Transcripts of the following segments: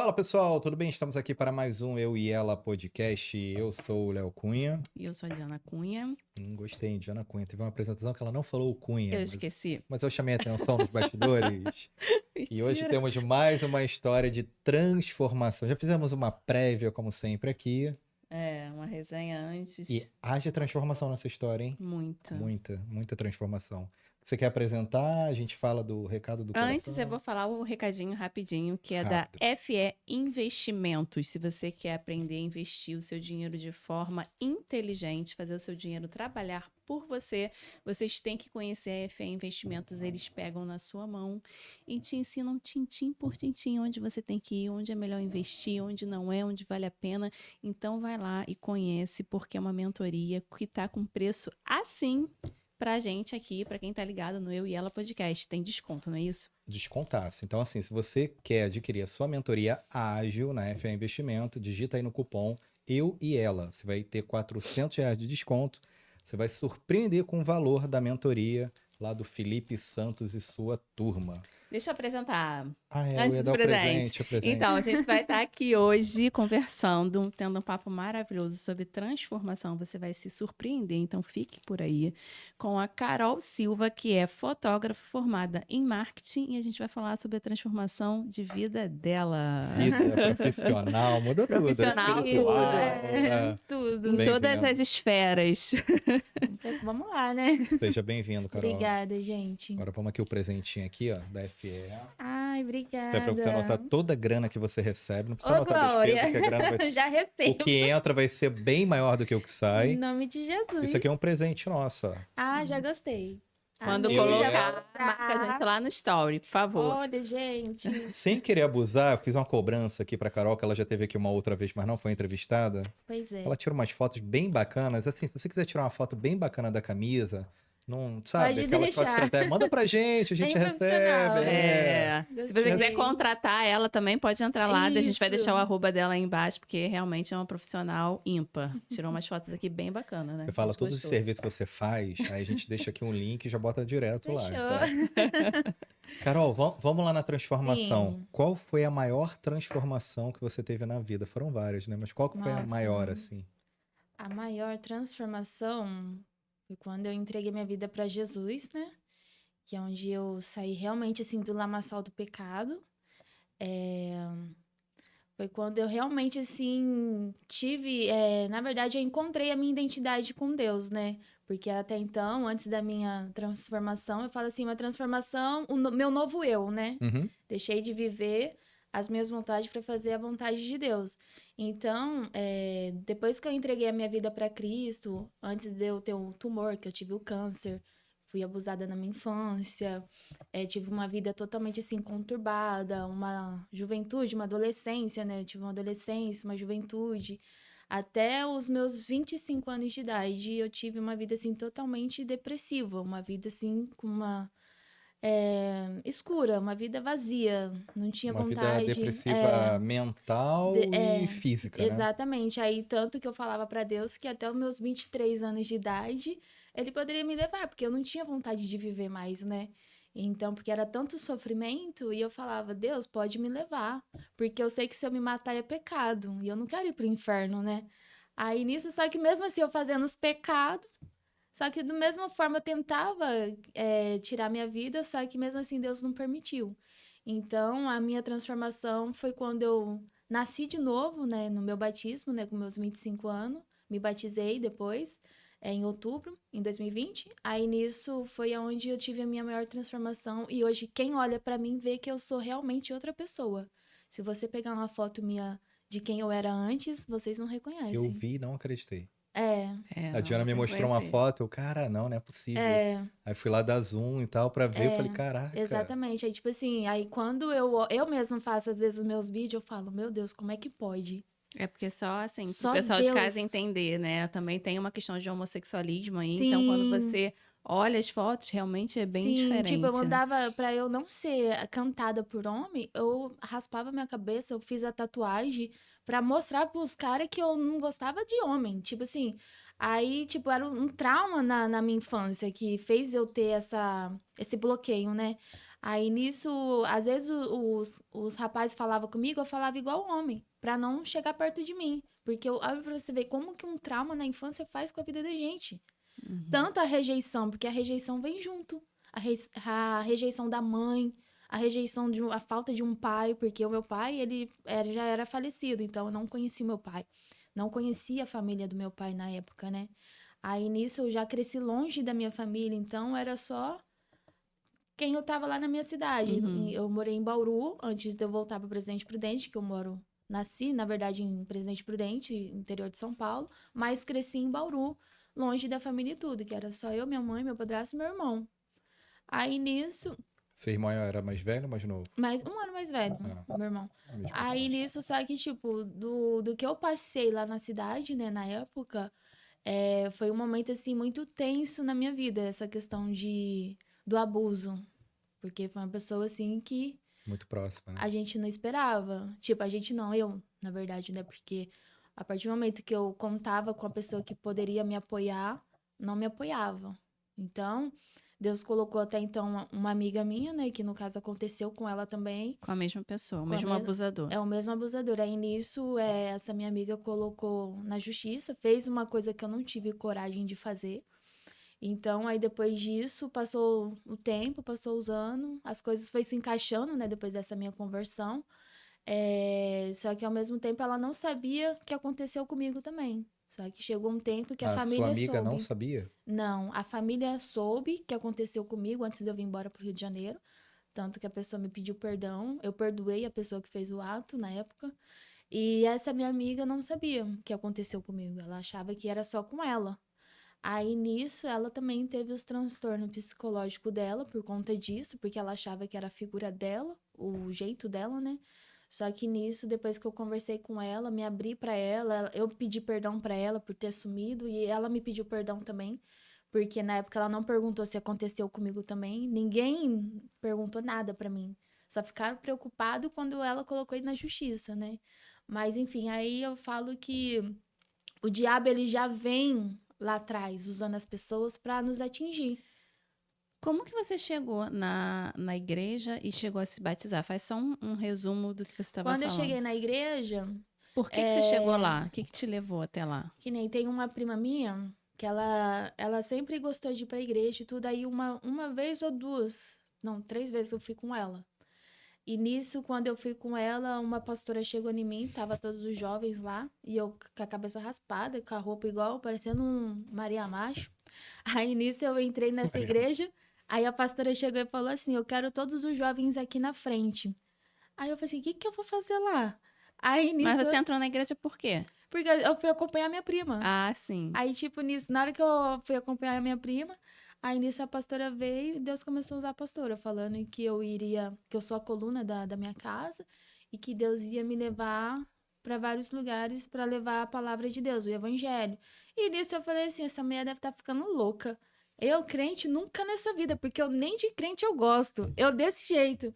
Fala pessoal, tudo bem? Estamos aqui para mais um Eu e Ela podcast. Eu sou o Léo Cunha. E eu sou a Diana Cunha. Gostei, Diana Cunha. Teve uma apresentação que ela não falou o Cunha, Eu esqueci. mas eu chamei a atenção nos bastidores. E hoje Mentira. temos mais uma história de transformação. Já fizemos uma prévia, como sempre, aqui. É, uma resenha antes. E haja transformação nessa história, hein? Muita. Muita transformação. Você quer apresentar? A gente fala do recado do coração. Antes eu vou falar o recadinho rapidinho, que é Rápido. da FE Investimentos. Se você quer aprender a investir o seu dinheiro de forma inteligente, fazer o seu dinheiro trabalhar por você, vocês têm que conhecer a FE Investimentos. Eles pegam na sua mão e te ensinam tintim por tintim onde você tem que ir, onde é melhor investir, onde não é, onde vale a pena. Então vai lá e conhece, porque é uma mentoria que está com preço assim pra gente aqui, pra quem tá ligado no Eu e Ela Podcast. Tem desconto, não é isso? Descontaço. Então, assim, se você quer adquirir a sua mentoria ágil na FA Investimento, digita aí no cupom Eu e Ela. Você vai ter R$400 de desconto. Você vai se surpreender com o valor da mentoria lá do Felipe Santos e sua turma. Deixa eu apresentar. Ah, é, eu Antes ia do dar o presente. presente. Então, a gente vai estar aqui hoje conversando, tendo um papo maravilhoso sobre transformação. Você vai se surpreender, então fique por aí, com a Carol Silva, que é fotógrafa formada em marketing, e a gente vai falar sobre a transformação de vida dela. Vida profissional, mudou tudo. Profissional, Espiritual, Tudo. Em Bem-vindo. todas as esferas. Vamos lá, né? Seja bem-vindo, Carol. Obrigada, gente. Agora vamos aqui o presentinho aqui, ó, da FE. Ai, É pra você obrigada. anotar toda a grana que você recebe. Não precisa Ô, anotar a Glória. despesa, que a grana vai Já O recebo. que entra vai ser bem maior do que o que sai. Em nome de Jesus. Isso aqui é um presente nosso, ó. Ah, já gostei. Quando Eu ia- colocar, marca a gente lá no story, por favor. Olha, gente. Sem querer abusar, eu fiz uma cobrança aqui pra Carol, que ela já teve aqui uma outra vez, mas não foi entrevistada. Pois é. Ela tira umas fotos bem bacanas. Assim, se você quiser tirar uma foto bem bacana da camisa, não sabe? Pode Aquela deixar. foto estratégia, manda pra gente, a gente Bem recebe. profissional. É. Se você quiser Gostei. contratar ela também, pode entrar lá. A gente vai Isso. deixar o arroba dela aí embaixo, porque realmente é uma profissional ímpar. Tirou umas fotos aqui bem bacanas, né? Você fala A gente todos os gostou. serviços que você faz, aí a gente deixa aqui um link e já bota direto lá. Fechou. Tá? Carol, vamos lá na transformação. Sim. Qual foi a maior transformação que você teve na vida? Foram várias, né? Mas qual que foi a Nossa. maior, assim? A maior transformação foi quando eu entreguei minha vida para Jesus, né? Que é onde eu saí realmente, assim, do lamaçal do pecado. Foi quando eu realmente, assim, tive... na verdade, eu encontrei a minha identidade com Deus, né? Porque até então, antes da minha transformação, eu falo assim, uma transformação, meu novo eu, né? Uhum. Deixei de viver as minhas vontades para fazer a vontade de Deus. Então, depois que eu entreguei a minha vida para Cristo, antes de eu ter um tumor, que eu tive o câncer, fui abusada na minha infância, tive uma vida totalmente assim conturbada, uma juventude, uma adolescência, né? Tive uma adolescência, uma juventude. Até os meus 25 anos de idade, eu tive uma vida assim totalmente depressiva, uma vida assim com uma escura, uma vida vazia, não tinha Uma vontade. vida depressiva mental e física, né? Exatamente. Aí, tanto que eu falava pra Deus que até os meus 23 anos de idade, ele poderia me levar, porque eu não tinha vontade de viver mais, né? Então, porque era tanto sofrimento, e eu falava, Deus, pode me levar, porque eu sei que se eu me matar é pecado, e eu não quero ir pro inferno, né? Aí, nisso, só que mesmo assim, eu fazendo os pecados, só que da mesma forma eu tentava tirar minha vida, só que mesmo assim Deus não permitiu. Então, a minha transformação foi quando eu nasci de novo, né, no meu batismo, né, com meus 25 anos. Me batizei depois, em outubro, em 2020. Aí, nisso, foi onde eu tive a minha maior transformação. E hoje, quem olha pra mim vê que eu sou realmente outra pessoa. Se você pegar uma foto minha de quem eu era antes, vocês não reconhecem. Eu vi e não acreditei. É, A Diana me mostrou uma foto, eu, cara, não é possível. Aí fui lá dar zoom e tal pra ver, eu falei, caraca. Exatamente. Aí, tipo assim, aí quando eu mesma faço, às vezes, os meus vídeos, eu falo, meu Deus, como é que pode? É porque só assim, Só o pessoal Deus. de casa entender, né? Também tem uma questão de homossexualismo aí, Sim. então quando você olha as fotos, realmente é bem Sim, diferente. tipo, eu mandava pra eu não ser cantada por homem, eu raspava minha cabeça, eu fiz a tatuagem pra mostrar pros caras que eu não gostava de homem. Tipo assim, aí, tipo, era um trauma na minha infância que fez eu ter esse bloqueio, né? Aí nisso, às vezes os rapazes falavam comigo, eu falava igual homem, pra não chegar perto de mim. Porque olha pra você ver como que um trauma na infância faz com a vida da gente. Tanto a rejeição, porque a rejeição vem junto. A rejeição da mãe, a rejeição a falta de um pai, porque o meu pai, já era falecido, então eu não conheci meu pai. Não conhecia a família do meu pai na época, né? Aí nisso eu já cresci longe da minha família, então era só quem eu tava lá na minha cidade. Eu morei em Bauru antes de eu voltar para Presidente Prudente, que eu nasci, na verdade, em Presidente Prudente, interior de São Paulo, mas cresci em Bauru, longe da família e tudo, que era só eu, minha mãe, meu padrasto e meu irmão. Aí nisso, Seu irmão era mais velho ou mais novo? mais um ano mais velho, meu irmão. Aí nisso, só que, tipo, do que eu passei lá na cidade, né, na época, foi um momento, assim, muito tenso na minha vida, essa questão do abuso. Porque foi uma pessoa, assim, que Muito próxima, né? a gente não esperava. Tipo, a gente não, eu, na verdade, né? Porque a partir do momento que eu contava com a pessoa que poderia me apoiar, não me apoiava. Então, Deus colocou até então uma amiga minha, né? Que no caso aconteceu com ela também. Com a mesma pessoa, o Com a mesmo abusador. É o mesmo abusador. Aí nisso, essa minha amiga colocou na justiça, fez uma coisa que eu não tive coragem de fazer. Então, aí depois disso, passou o tempo, passou os anos, as coisas foi se encaixando, né, depois dessa minha conversão. Só que ao mesmo tempo ela não sabia o que aconteceu comigo também. Só que chegou um tempo que a família sua amiga soube. não sabia? Não, a família soube o que aconteceu comigo antes de eu vir embora pro Rio de Janeiro. Tanto que a pessoa me pediu perdão, eu perdoei a pessoa que fez o ato na época. E essa minha amiga não sabia o que aconteceu comigo. Ela achava que era só com ela. Aí nisso ela também teve os transtornos psicológicos dela por conta disso, porque ela achava que era a figura dela, o jeito dela, né? Só que nisso, depois que eu conversei com ela, me abri pra ela, eu pedi perdão pra ela por ter sumido e ela me pediu perdão também, porque na época ela não perguntou se aconteceu comigo também, ninguém perguntou nada pra mim. Só ficaram preocupados quando ela colocou ele na justiça, né? Mas enfim, aí eu falo que o diabo ele já vem lá atrás, usando as pessoas para nos atingir. Como que você chegou na igreja e chegou a se batizar? Faz só um resumo do que você estava falando. Quando eu cheguei na igreja... Por que você chegou lá? O que te levou até lá? Que nem tem uma prima minha, que ela sempre gostou de ir pra igreja e tudo. Aí uma vez ou duas, não, 3 vezes eu fui com ela. E nisso, quando eu fui com ela, uma pastora chegou em mim, tava todos os jovens lá, e eu com a cabeça raspada, com a roupa igual, parecendo um Maria Macho. Aí nisso eu entrei nessa igreja, aí a pastora chegou e falou assim: eu quero todos os jovens aqui na frente. Aí eu falei assim: o que eu vou fazer lá? Aí nisso. Mas você entrou na igreja por quê? Porque eu fui acompanhar minha prima. Ah, sim. Aí, tipo, nisso, na hora que eu fui acompanhar a minha prima, aí nisso a pastora veio e Deus começou a usar a pastora, falando que que eu sou a coluna da minha casa e que Deus ia me levar para vários lugares para levar a palavra de Deus, o evangelho. E nisso eu falei assim: essa mulher deve estar ficando louca. Eu, crente, nunca nessa vida, porque eu nem de crente eu gosto. Eu desse jeito.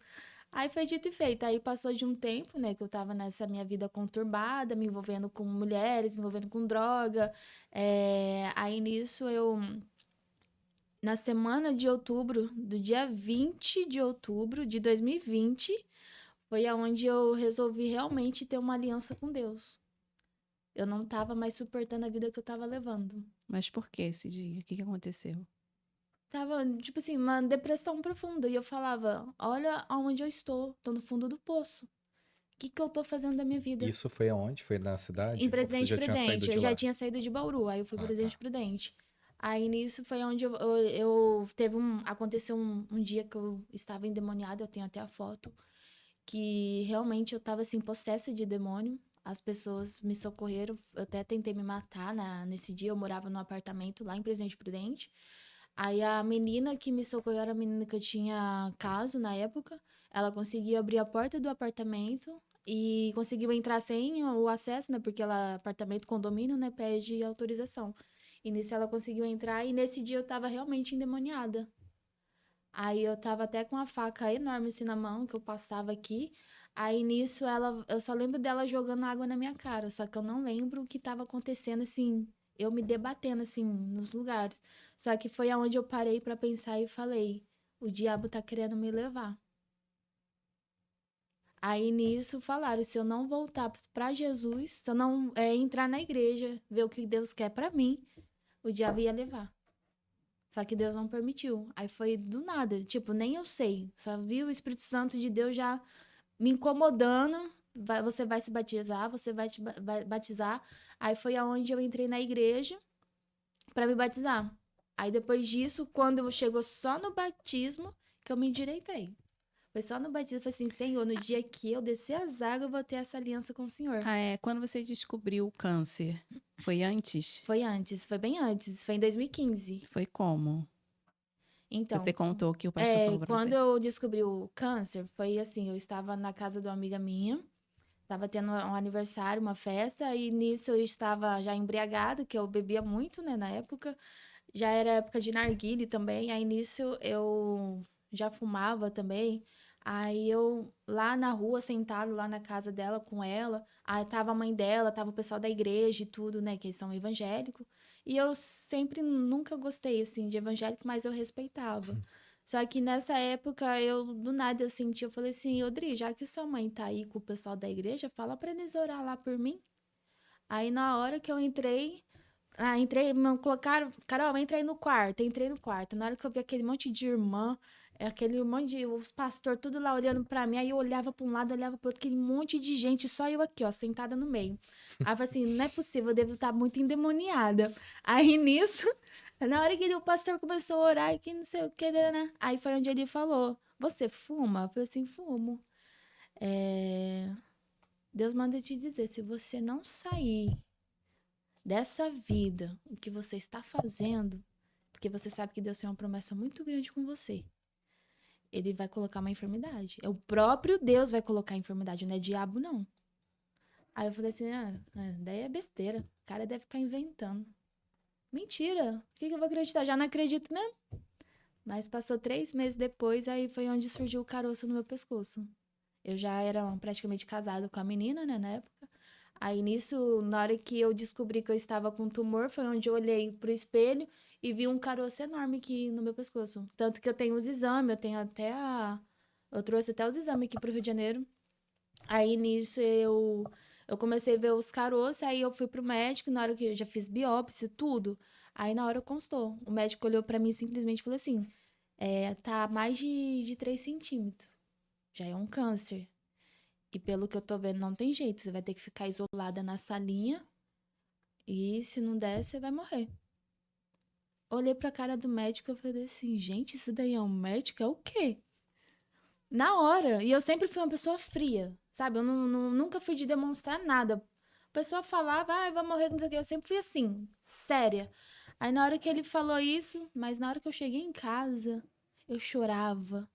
Aí foi dito e feito. Aí passou de um tempo, né, que eu tava nessa minha vida conturbada, me envolvendo com mulheres, me envolvendo com droga. Aí nisso na semana de outubro, do dia 20 de outubro de 2020, foi aonde eu resolvi realmente ter uma aliança com Deus. Eu não tava mais suportando a vida que eu tava levando. Mas por que esse dia? O que aconteceu? Tava, tipo assim, uma depressão profunda. E eu falava: olha aonde eu estou, tô no fundo do poço. O que eu tô fazendo da minha vida? Isso foi aonde? Foi na cidade? Em Ou Presidente você já tinha saído Prudente. de Eu já lá? tinha saído de Bauru, aí eu fui Ah, para Presidente tá. Prudente. Aí nisso foi onde aconteceu um dia que eu estava endemoniada, eu tenho até a foto, que realmente eu tava assim, possessa de demônio. As pessoas me socorreram, eu até tentei me matar nesse dia, eu morava num apartamento lá em Presidente Prudente. Aí a menina que me socorreu era a menina que eu tinha caso na época. Ela conseguiu abrir a porta do apartamento e conseguiu entrar sem o acesso, né? Porque ela, apartamento, condomínio, né? Pede autorização. E nisso ela conseguiu entrar e nesse dia eu tava realmente endemoniada. Aí eu tava até com uma faca enorme assim na mão, que eu passava aqui. Aí nisso eu só lembro dela jogando água na minha cara, só que eu não lembro o que tava acontecendo assim, eu me debatendo assim nos lugares. Só que foi aonde eu parei pra pensar e falei: o diabo tá querendo me levar. Aí nisso falaram, se eu não voltar pra Jesus, se eu não entrar na igreja, ver o que Deus quer pra mim, o diabo ia levar. Só que Deus não permitiu. Aí foi do nada, tipo, nem eu sei. Só vi o Espírito Santo de Deus já me incomodando. Você vai se batizar, você vai batizar. Aí foi aonde eu entrei na igreja pra me batizar. Aí depois disso, quando chegou só no batismo, que eu me endireitei. Foi só no batismo, eu falei assim, Senhor, no dia que eu descer as águas, eu vou ter essa aliança com o Senhor. Quando você descobriu o câncer, foi antes? Foi antes, foi bem antes, foi em 2015. Foi como? Então, Você contou que o pastor falou pra quando você. eu descobri o câncer, foi assim, eu estava na casa de uma amiga minha, estava tendo um aniversário, uma festa, e nisso eu estava já embriagada, que eu bebia muito, né, na época. Já era época de narguilé também, aí nisso eu já fumava também. Aí eu lá na rua, sentado lá na casa dela com ela, aí tava a mãe dela, tava o pessoal da igreja e tudo, né, que eles são evangélicos. E eu sempre nunca gostei assim de evangélico, mas eu respeitava. Só que nessa época eu do nada eu senti, eu falei assim, Odri, já que sua mãe tá aí com o pessoal da igreja, fala pra eles orar lá por mim. Aí na hora que eu entrei, me colocaram, Carol, entra aí no quarto, entrei no quarto. Na hora que eu vi aquele monte de irmã, aquele monte de, os pastores tudo lá olhando pra mim, aí eu olhava pra um lado, olhava pro outro, aquele monte de gente, só eu aqui, ó, sentada no meio. Aí eu falei assim, não é possível, eu devo estar muito endemoniada. Aí nisso, na hora que o pastor começou a orar, e que não sei o que, né? Aí foi onde ele falou, você fuma? Eu falei assim, fumo. Deus manda te dizer, se você não sair dessa vida, o que você está fazendo, porque você sabe que Deus tem uma promessa muito grande com você. Ele vai colocar uma enfermidade. O próprio Deus vai colocar a enfermidade, não é diabo, não. Aí eu falei assim, daí é besteira. O cara deve estar inventando. Mentira. Por que eu vou acreditar? Já não acredito mesmo. Mas passou 3 meses depois, aí foi onde surgiu o caroço no meu pescoço. Eu já era praticamente casada com a menina, né, na época. Aí nisso, na hora que eu descobri que eu estava com tumor, foi onde eu olhei pro espelho e vi um caroço enorme aqui no meu pescoço. Tanto que eu tenho os exames, eu tenho até Eu trouxe até os exames aqui pro Rio de Janeiro. Aí nisso eu comecei a ver os caroços, aí eu fui pro médico, na hora que eu já fiz biópsia, tudo. Aí na hora constou. O médico olhou pra mim e simplesmente falou assim: tá mais de 3 centímetros. Já é um câncer. E pelo que eu tô vendo, não tem jeito. Você vai ter que ficar isolada na salinha. E se não der, você vai morrer. Olhei pra cara do médico e falei assim, gente, isso daí é um médico? É o quê? Na hora. E eu sempre fui uma pessoa fria, sabe? Eu nunca fui de demonstrar nada. A pessoa falava, vai morrer, não sei o quê. Eu sempre fui assim, séria. Aí na hora que ele falou isso, mas na hora que eu cheguei em casa, eu chorava.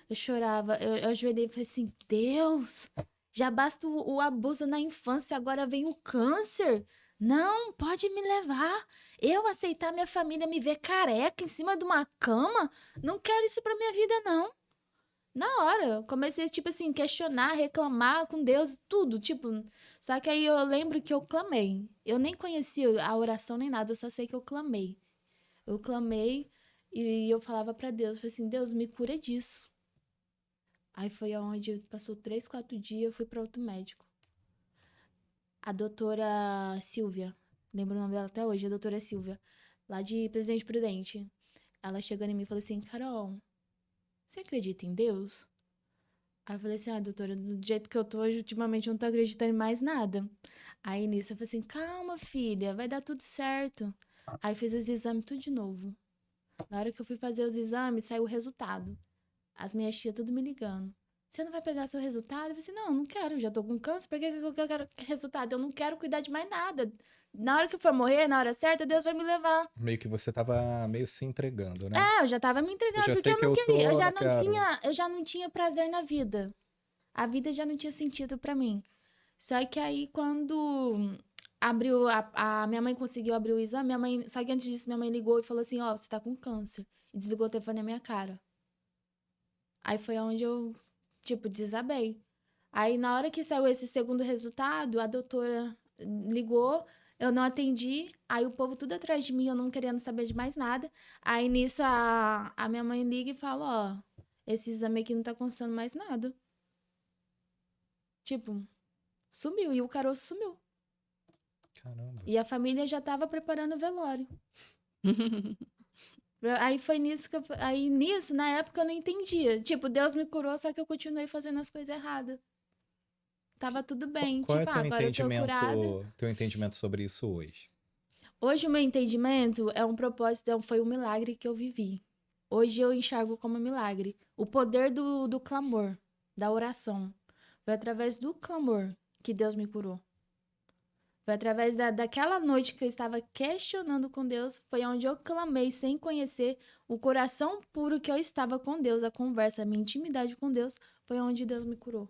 Eu chorava. Eu ajoelhei e falei assim, Deus, já basta o abuso na infância, agora vem o câncer. Não, pode me levar. Eu aceitar minha família me ver careca em cima de uma cama? Não quero isso pra minha vida, não. Na hora, eu comecei, tipo assim, questionar, reclamar com Deus, tudo, tipo. Só que aí eu lembro que eu clamei. Eu nem conhecia a oração nem nada, eu só sei que eu clamei. Eu clamei e eu falava pra Deus, falei assim, Deus, me cura disso. Aí foi aonde passou 3, 4 dias, eu fui pra outro médico. A doutora Silvia, lembro o nome dela até hoje, a doutora Silvia, lá de Presidente Prudente. Ela chegou em mim e falou assim, Carol, você acredita em Deus? Aí eu falei assim, doutora, do jeito que eu tô hoje, ultimamente eu não tô acreditando em mais nada. Aí nisso eu falei assim, calma, filha, vai dar tudo certo. Aí fiz os exames tudo de novo. Na hora que eu fui fazer os exames, saiu o resultado. As minhas tias tudo me ligando. Você não vai pegar seu resultado? Eu falei assim, não quero, já tô com câncer, por que eu quero resultado? Eu não quero cuidar de mais nada. Na hora que eu for morrer, na hora certa, Deus vai me levar. Meio que você tava meio se entregando, né? Eu já tava me Eu entregando, já porque sei eu que não eu queria, tô, não quero. eu já não tinha prazer na vida. A vida já não tinha sentido pra mim. Só que aí, quando abriu, a minha mãe conseguiu abrir o exame, só que antes disso, minha mãe ligou e falou assim, você tá com câncer. E desligou o telefone na minha cara. Aí foi onde eu, tipo, desabei. Aí, na hora que saiu esse segundo resultado, a doutora ligou, Eu não atendi, aí o povo tudo atrás de mim, eu não querendo saber de mais nada. Aí nisso a minha mãe liga e fala, ó, esse exame aqui não tá constando mais nada. Tipo, sumiu, e o caroço sumiu. Caramba. E a família já tava preparando o velório. Aí foi nisso que aí nisso, na época, eu não entendia. Tipo, Deus me curou, só que eu continuei fazendo as coisas erradas. Tava tudo bem. Qual é Tipo, agora eu tô curada. teu entendimento sobre isso hoje? Hoje o meu entendimento é um propósito, foi um milagre que eu vivi. Hoje eu enxergo como milagre. O poder do clamor, da oração. Foi através do clamor que Deus me curou. Foi através daquela noite que eu estava questionando com Deus, foi onde eu clamei sem conhecer o coração puro que eu estava com Deus, a conversa, a minha intimidade com Deus, foi onde Deus me curou.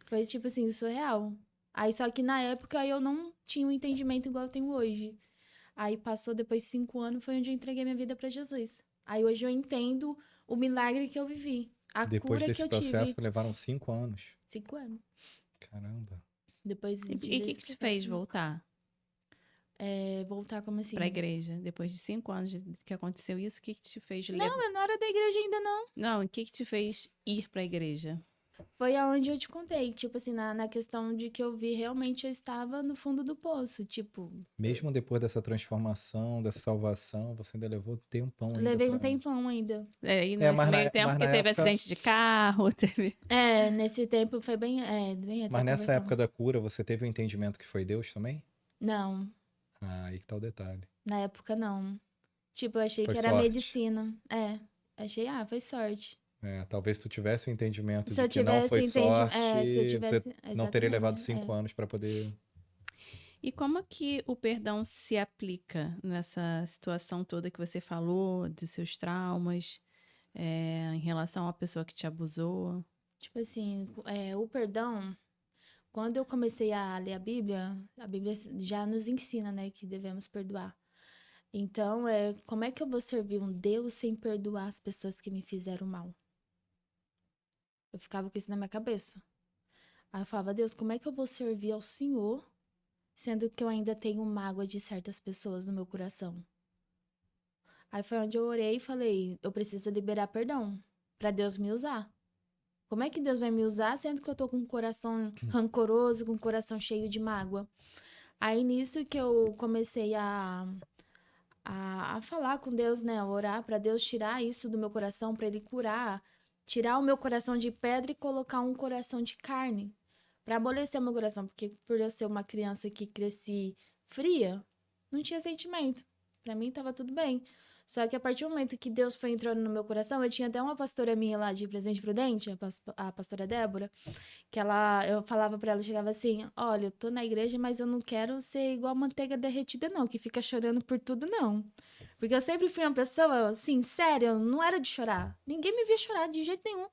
Foi tipo assim, surreal. Aí só que na época eu não tinha um entendimento igual eu tenho hoje. Aí passou depois de 5 anos, foi onde eu entreguei minha vida para Jesus. Aí hoje eu entendo o milagre que eu vivi, a Depois cura desse que eu processo, tive. levaram 5 anos. 5 anos. Caramba. Depois E o de que te fez voltar voltar como assim? para a igreja? Depois de 5 anos que aconteceu isso, o que te fez Não, eu não era da igreja ainda não. Não, o que te fez ir para a igreja? Foi aonde eu te contei, tipo assim, na questão de que eu vi realmente eu estava no fundo do poço, tipo, Mesmo depois dessa transformação, dessa salvação, você ainda levou tempão ainda levei um pra... tempão ainda. E nesse meio tempo mas que na teve época, acidente de carro, teve... Nesse tempo foi bem antes mas da nessa conversão. época da cura, você teve o entendimento que foi Deus também? Não, Ah, aí que tá o detalhe. na época não. Tipo, eu achei Foi que era sorte. medicina. Achei, foi sorte. Talvez tu tivesse o entendimento Se de eu que não tivesse foi entendido, se eu sorte, você tivesse, não teria levado exatamente, 5 anos pra poder... E como que o perdão se aplica nessa situação toda que você falou, dos seus traumas, em relação à pessoa que te abusou? Tipo assim, o perdão, quando eu comecei a ler a Bíblia já nos ensina, né, que devemos perdoar. Então, como é que eu vou servir um Deus sem perdoar as pessoas que me fizeram mal? Eu ficava com isso na minha cabeça. Aí eu falava, Deus, como é que eu vou servir ao Senhor, sendo que eu ainda tenho mágoa de certas pessoas no meu coração? Aí foi onde eu orei e falei, eu preciso liberar perdão pra Deus me usar. Como é que Deus vai me usar, sendo que eu tô com um coração rancoroso, com um coração cheio de mágoa? Aí nisso que eu comecei a falar com Deus, né? A orar para Deus tirar isso do meu coração, para Ele curar, tirar o meu coração de pedra e colocar um coração de carne, para amolecer o meu coração, porque por eu ser uma criança que cresci fria, não tinha sentimento. Para mim tava tudo bem. Só que a partir do momento que Deus foi entrando no meu coração, eu tinha até uma pastora minha lá de Presidente Prudente, a pastora Débora, que eu falava pra ela, chegava assim, olha, eu tô na igreja, mas eu não quero ser igual manteiga derretida não, que fica chorando por tudo não. Porque eu sempre fui uma pessoa, assim, séria, eu não era de chorar. Ninguém me via chorar de jeito nenhum.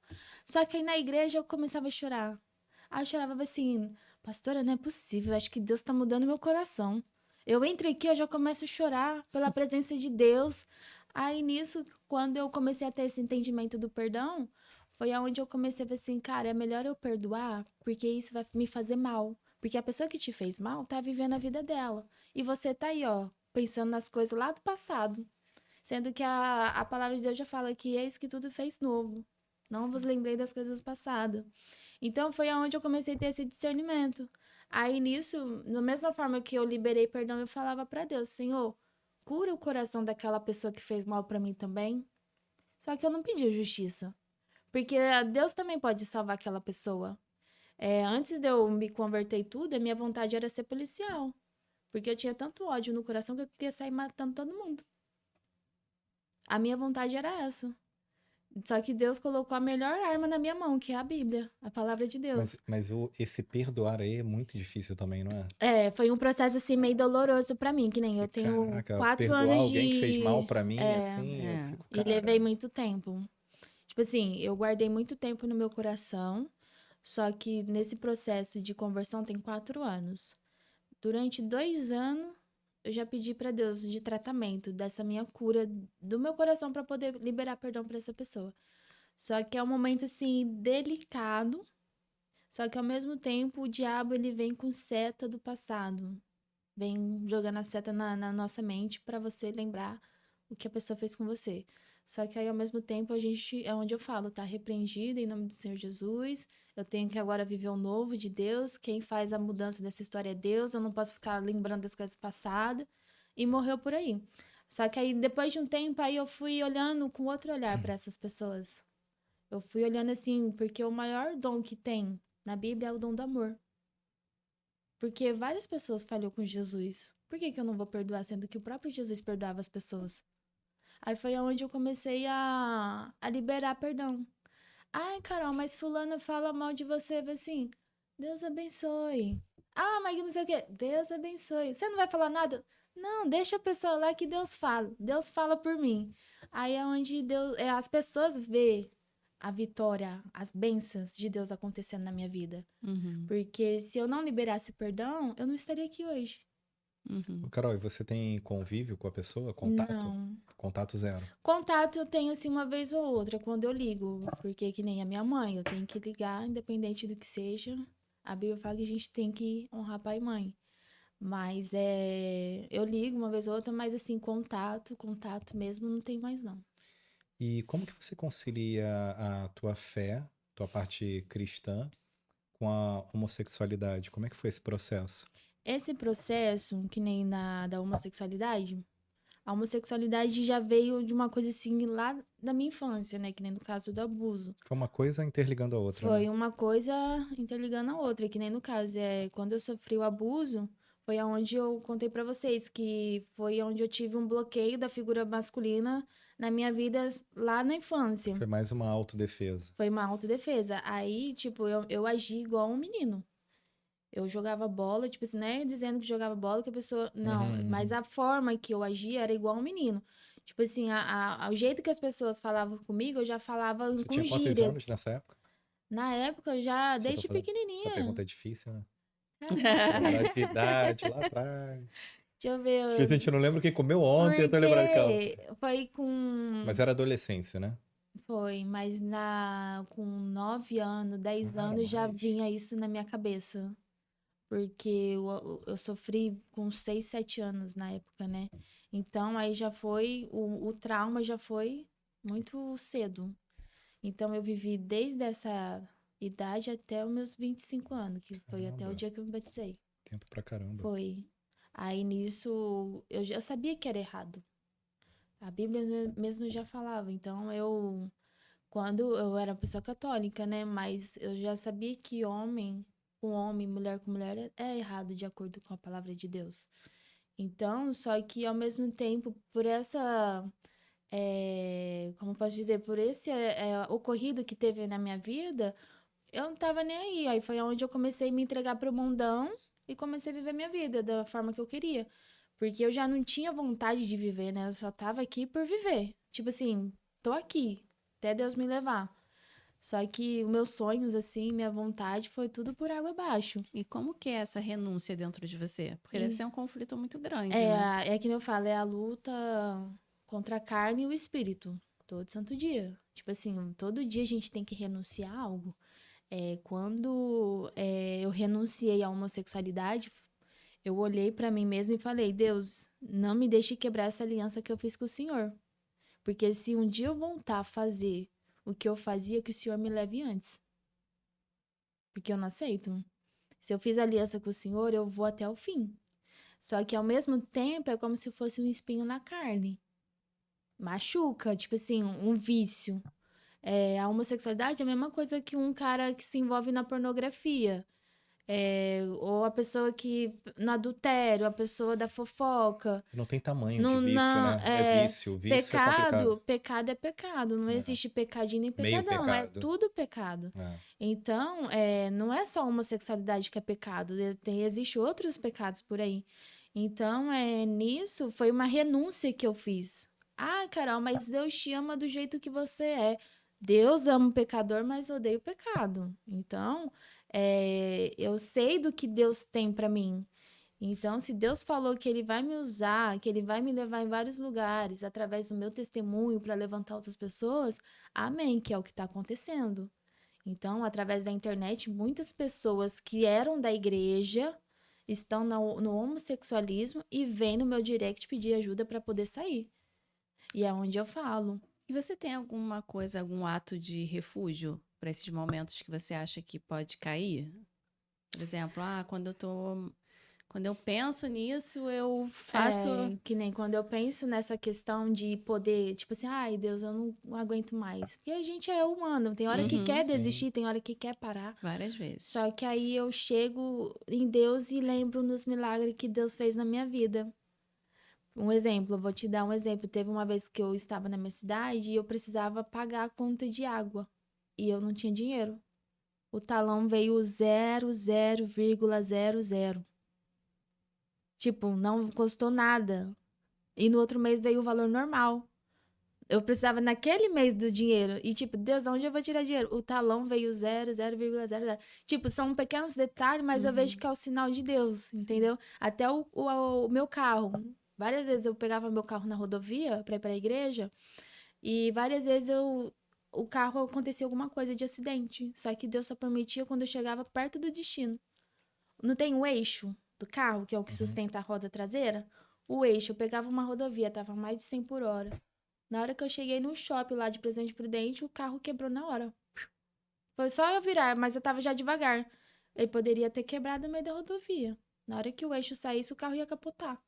Só que aí na igreja eu começava a chorar. Aí eu chorava assim, pastora, não é possível, acho que Deus tá mudando meu coração. Eu entro aqui, eu já começo a chorar pela presença de Deus. Aí nisso, quando eu comecei a ter esse entendimento do perdão, foi aonde eu comecei a ver assim, cara, é melhor eu perdoar, porque isso vai me fazer mal. Porque a pessoa que te fez mal tá vivendo a vida dela. E você tá aí, ó, pensando nas coisas lá do passado. Sendo que a palavra de Deus já fala que eis que tudo fez novo. Não vos lembrei das coisas passadas. Então foi aonde eu comecei a ter esse discernimento. Aí nisso, da mesma forma que eu liberei perdão, eu falava pra Deus, Senhor, cura o coração daquela pessoa que fez mal pra mim também. Só que eu não pedi justiça. Porque Deus também pode salvar aquela pessoa. Antes de eu me converter e tudo, a minha vontade era ser policial. Porque eu tinha tanto ódio no coração que eu queria sair matando todo mundo. A minha vontade era essa. Só que Deus colocou a melhor arma na minha mão, que é a Bíblia, a palavra de Deus. Mas esse perdoar aí é muito difícil também, não é? Foi um processo assim meio doloroso pra mim, que nem eu tenho Caraca, 4 perdoar anos alguém que fez mal de... pra mim, assim, eu fico, E levei muito tempo. Tipo assim, eu guardei muito tempo no meu coração, só que nesse processo de conversão tem 4 anos. Durante 2 anos, eu já pedi pra Deus de tratamento, dessa minha cura do meu coração pra poder liberar perdão pra essa pessoa. Só que é um momento, assim, delicado. Só que ao mesmo tempo o diabo ele vem com seta do passado. Vem jogando a seta na nossa mente pra você lembrar o que a pessoa fez com você. Só que aí ao mesmo tempo a gente, é onde eu falo, tá repreendido em nome do Senhor Jesus. Eu tenho que agora viver o novo de Deus. Quem faz a mudança dessa história é Deus. Eu não posso ficar lembrando das coisas passadas. E morreu por aí. Só que aí depois de um tempo aí eu fui olhando com outro olhar pra essas pessoas. Eu fui olhando assim, porque o maior dom que tem na Bíblia é o dom do amor. Porque várias pessoas falhou com Jesus. Por que que eu não vou perdoar, sendo que o próprio Jesus perdoava as pessoas? Aí foi onde eu comecei a liberar perdão. Ai, Carol, mas fulano fala mal de você, assim, Deus abençoe. Ah, mas não sei o quê, Deus abençoe. Você não vai falar nada? Não, deixa a pessoa lá que Deus fala. Deus fala por mim. Aí é onde Deus, as pessoas vê a vitória, as bênçãos de Deus acontecendo na minha vida. Uhum, Porque se eu não liberasse perdão, eu não estaria aqui hoje. uhum. Ô, Carol, e você tem convívio com a pessoa? Contato? Não. Contato zero. Contato eu tenho assim uma vez ou outra quando eu ligo, porque que nem a minha mãe, eu tenho que ligar, independente do que seja. A Bíblia fala que a gente tem que honrar pai e mãe. Mas eu ligo uma vez ou outra, mas assim, contato mesmo não tem mais não. E como que você concilia a tua fé, tua parte cristã, com a homossexualidade? Como é que foi esse processo? Esse processo, que nem da homossexualidade, a homossexualidade já veio de uma coisa assim lá da minha infância, né? Que nem no caso do abuso. Foi uma coisa interligando a outra, né? Foi uma coisa interligando a outra, que nem no caso, quando eu sofri o abuso, foi aonde eu contei pra vocês, que foi onde eu tive um bloqueio da figura masculina na minha vida lá na infância. Foi mais uma autodefesa. Foi uma autodefesa. Aí, tipo, eu agi igual um menino. Eu jogava bola, tipo assim, né? Dizendo que jogava bola, que a pessoa. Não, mas Uhum. a forma que eu agia era igual um menino. Tipo assim, o jeito que as pessoas falavam comigo, eu já falava Você com tinha quantos gírias. anos nessa época? Na época, eu já, Só tô desde falando. Essa pequenininha. pergunta é difícil, né? Caraca, Lembrar de idade lá atrás. deixa eu Às vezes a ver. gente não lembra o que comeu ontem, eu tô lembrando, calma. Porque foi com. Mas era adolescência, né? Foi, mas com 9 anos, 10 Não era anos já mais. vinha isso na minha cabeça. Porque eu sofri com 6, 7 anos na época, né? Então aí já foi, o trauma já foi muito cedo. Então eu vivi desde essa idade até os meus 25 anos, que foi até o Caramba, dia que eu me batizei. tempo pra caramba. Foi. Aí nisso eu já sabia que era errado. A Bíblia mesmo já falava. Então quando eu era uma pessoa católica, né? Mas eu já sabia que homem com homem, mulher com mulher é errado de acordo com a palavra de Deus. Então, só que ao mesmo tempo, por essa, como eu posso dizer, por esse ocorrido que teve na minha vida, eu não tava nem aí. Aí foi onde eu comecei a me entregar pro mundão e comecei a viver minha vida da forma que eu queria. Porque eu já não tinha vontade de viver, né? Eu só tava aqui por viver. Tipo assim, tô aqui, até Deus me levar. Só que os meus sonhos, assim, minha vontade foi tudo por água abaixo. E como que é essa renúncia dentro de você? Porque deve E ser um conflito muito grande, né? é que nem eu falo, é a luta contra a carne e o espírito. Todo santo dia. Tipo assim, todo dia a gente tem que renunciar a algo. Quando eu renunciei à homossexualidade, eu olhei pra mim mesma e falei: Deus, não me deixe quebrar essa aliança que eu fiz com o Senhor. Porque se um dia eu voltar a fazer o que eu fazia, que o Senhor me leve antes. Porque eu não aceito. Se eu fiz aliança com o Senhor, eu vou até o fim. Só que ao mesmo tempo é como se fosse um espinho na carne. Machuca, tipo assim, um vício. A homossexualidade é a mesma coisa que um cara que se envolve na pornografia. Ou a pessoa que no adultério, a pessoa da fofoca. Não tem tamanho de Não, vício, não, né? É vício. Vício é complicado. pecado é pecado. Não É. existe pecadinho nem Meio pecadão. É pecado. tudo pecado. É. Então, não é só a homossexualidade que é pecado. Existe outros pecados por aí. Então, nisso foi uma renúncia que eu fiz. Ah, Carol, mas Deus te ama do jeito que você é. Deus ama o pecador, mas odeia o pecado. Então, eu sei do que Deus tem pra mim. Então, se Deus falou que Ele vai me usar, que Ele vai me levar em vários lugares, através do meu testemunho para levantar outras pessoas, amém, que é o que está acontecendo. Então, através da internet, muitas pessoas que eram da igreja estão no homossexualismo e vêm no meu direct pedir ajuda para poder sair. E é onde eu falo. E você tem alguma coisa, algum ato de refúgio para esses momentos que você acha que pode cair? Por exemplo, quando eu penso nisso, eu faço. Que nem quando eu penso nessa questão de poder, tipo assim, ai Deus, eu não aguento mais. Porque a gente é humano, tem hora que Uhum, quer sim. desistir, tem hora que quer parar. Várias vezes. Só que aí eu chego em Deus e lembro nos milagres que Deus fez na minha vida. Um exemplo, eu vou te dar um exemplo. Teve uma vez que eu estava na minha cidade e eu precisava pagar a conta de água. E eu não tinha dinheiro. O talão veio 00,00. Tipo, não custou nada. E no outro mês veio o valor normal. Eu precisava naquele mês do dinheiro. E tipo, Deus, onde eu vou tirar dinheiro? O talão veio 0,00. Tipo, são pequenos detalhes, mas eu vejo que é o sinal de Deus, entendeu? Até o meu carro. Várias vezes eu pegava meu carro na rodovia pra ir pra igreja. E várias vezes o carro acontecia alguma coisa de acidente. Só que Deus só permitia quando eu chegava perto do destino. Não tem o eixo do carro, que é o que sustenta a roda traseira? O eixo, eu pegava uma rodovia, tava mais de 100 por hora. Na hora que eu cheguei no shopping lá de Presidente Prudente, o carro quebrou na hora. Foi só eu virar, mas eu tava já devagar. Ele poderia ter quebrado no meio da rodovia. Na hora que o eixo saísse, o carro ia capotar.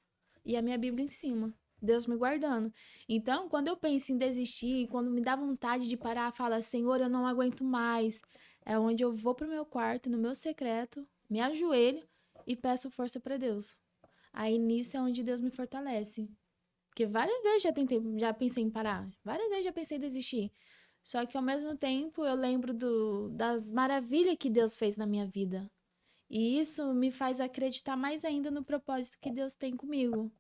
E a minha Bíblia em cima. Deus me guardando. Então, quando eu penso em desistir, quando me dá vontade de parar, fala, Senhor, eu não aguento mais. É onde eu vou pro meu quarto, no meu secreto, me ajoelho e peço força para Deus. Aí nisso é onde Deus me fortalece. Porque várias vezes já pensei em parar. Várias vezes já pensei em desistir. Só que ao mesmo tempo eu lembro das maravilhas que Deus fez na minha vida. E isso me faz acreditar mais ainda no propósito que Deus tem comigo.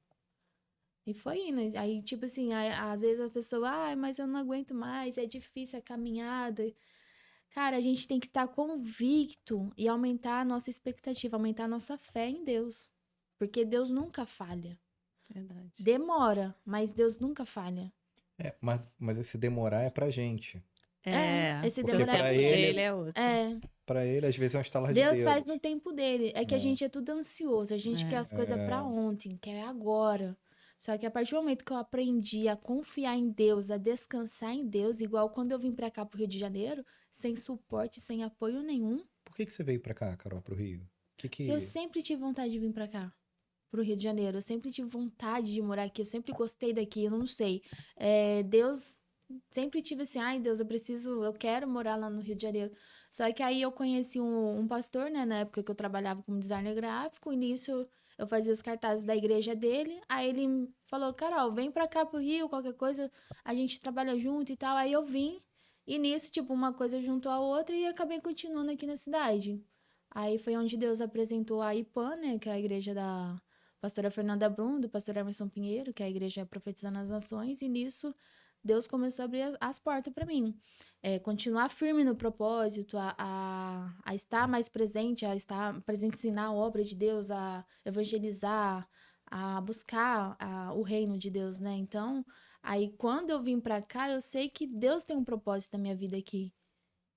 E foi indo. Aí, tipo assim, às vezes a pessoa, mas eu não aguento mais, é difícil a caminhada. Cara, a gente tem que estar convicto e aumentar a nossa expectativa, aumentar a nossa fé em Deus. Porque Deus nunca falha. Verdade. Demora, mas Deus nunca falha. Mas esse demorar é pra gente. Esse Porque demorar pra é por ele- é outro. Pra ele, às vezes, é um estalar de Deus dedos. faz no tempo dele. É que a É. gente é tudo ansioso, a gente quer as coisas pra ontem, quer agora. Só que a partir do momento que eu aprendi a confiar em Deus, a descansar em Deus, igual quando eu vim pra cá pro Rio de Janeiro, sem suporte, sem apoio nenhum, Por que você veio pra cá, Carol, pro Rio? eu sempre tive vontade de vir pra cá, pro Rio de Janeiro. Eu sempre tive vontade de morar aqui, eu sempre gostei daqui, eu não sei. Deus sempre tive assim, ai Deus, eu quero morar lá no Rio de Janeiro. Só que aí eu conheci um pastor, né, na época que eu trabalhava como designer gráfico, e nisso eu fazia os cartazes da igreja dele, aí ele falou, Carol, vem pra cá pro Rio, qualquer coisa, a gente trabalha junto e tal. Aí eu vim, e nisso, tipo, uma coisa juntou a outra e acabei continuando aqui na cidade. Aí foi onde Deus apresentou a IPAN, né, que é a igreja da pastora Fernanda Brum, do pastor Emerson Pinheiro, que é a igreja Profetizando as Nações, e nisso Deus começou a abrir as portas para mim. Continuar firme no propósito, a estar mais presente, a estar presente, ensinar a obra de Deus, a evangelizar, a buscar o reino de Deus, né? Então, aí quando eu vim para cá, eu sei que Deus tem um propósito na minha vida aqui.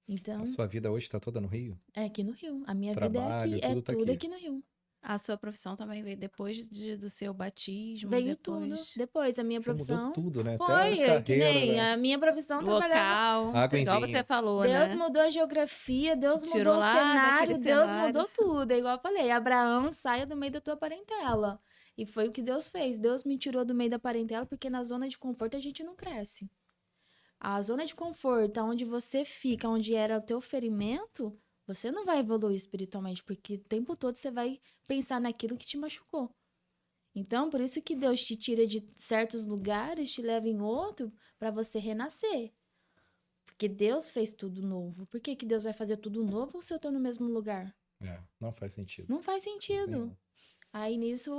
Então, A sua vida hoje tá toda no Rio? é aqui no Rio. A minha Trabalho, vida é aqui, tudo tá tudo aqui. aqui no Rio. A sua profissão também veio depois do seu batismo, Veio tudo. depois Depois, a minha Você mudou profissão. tudo, né? Até Foi, a que carreira, nem né? a minha profissão trabalhava. local, Água e igual vinho. você falou, Deus né? mudou a geografia, Deus Te tirou mudou o lá cenário, daquele Deus cenário. mudou tudo. É igual eu falei, Abraão, saia do meio da tua parentela. E foi o que Deus fez. Deus me tirou do meio da parentela, porque na zona de conforto a gente não cresce. A zona de conforto, onde você fica, onde era o teu ferimento, você não vai evoluir espiritualmente, porque o tempo todo você vai pensar naquilo que te machucou. Então, por isso que Deus te tira de certos lugares, te leva em outro, para você renascer. Porque Deus fez tudo novo. Por que Deus vai fazer tudo novo se eu tô no mesmo lugar? Não faz sentido. Não faz sentido. Nenhum. Aí nisso,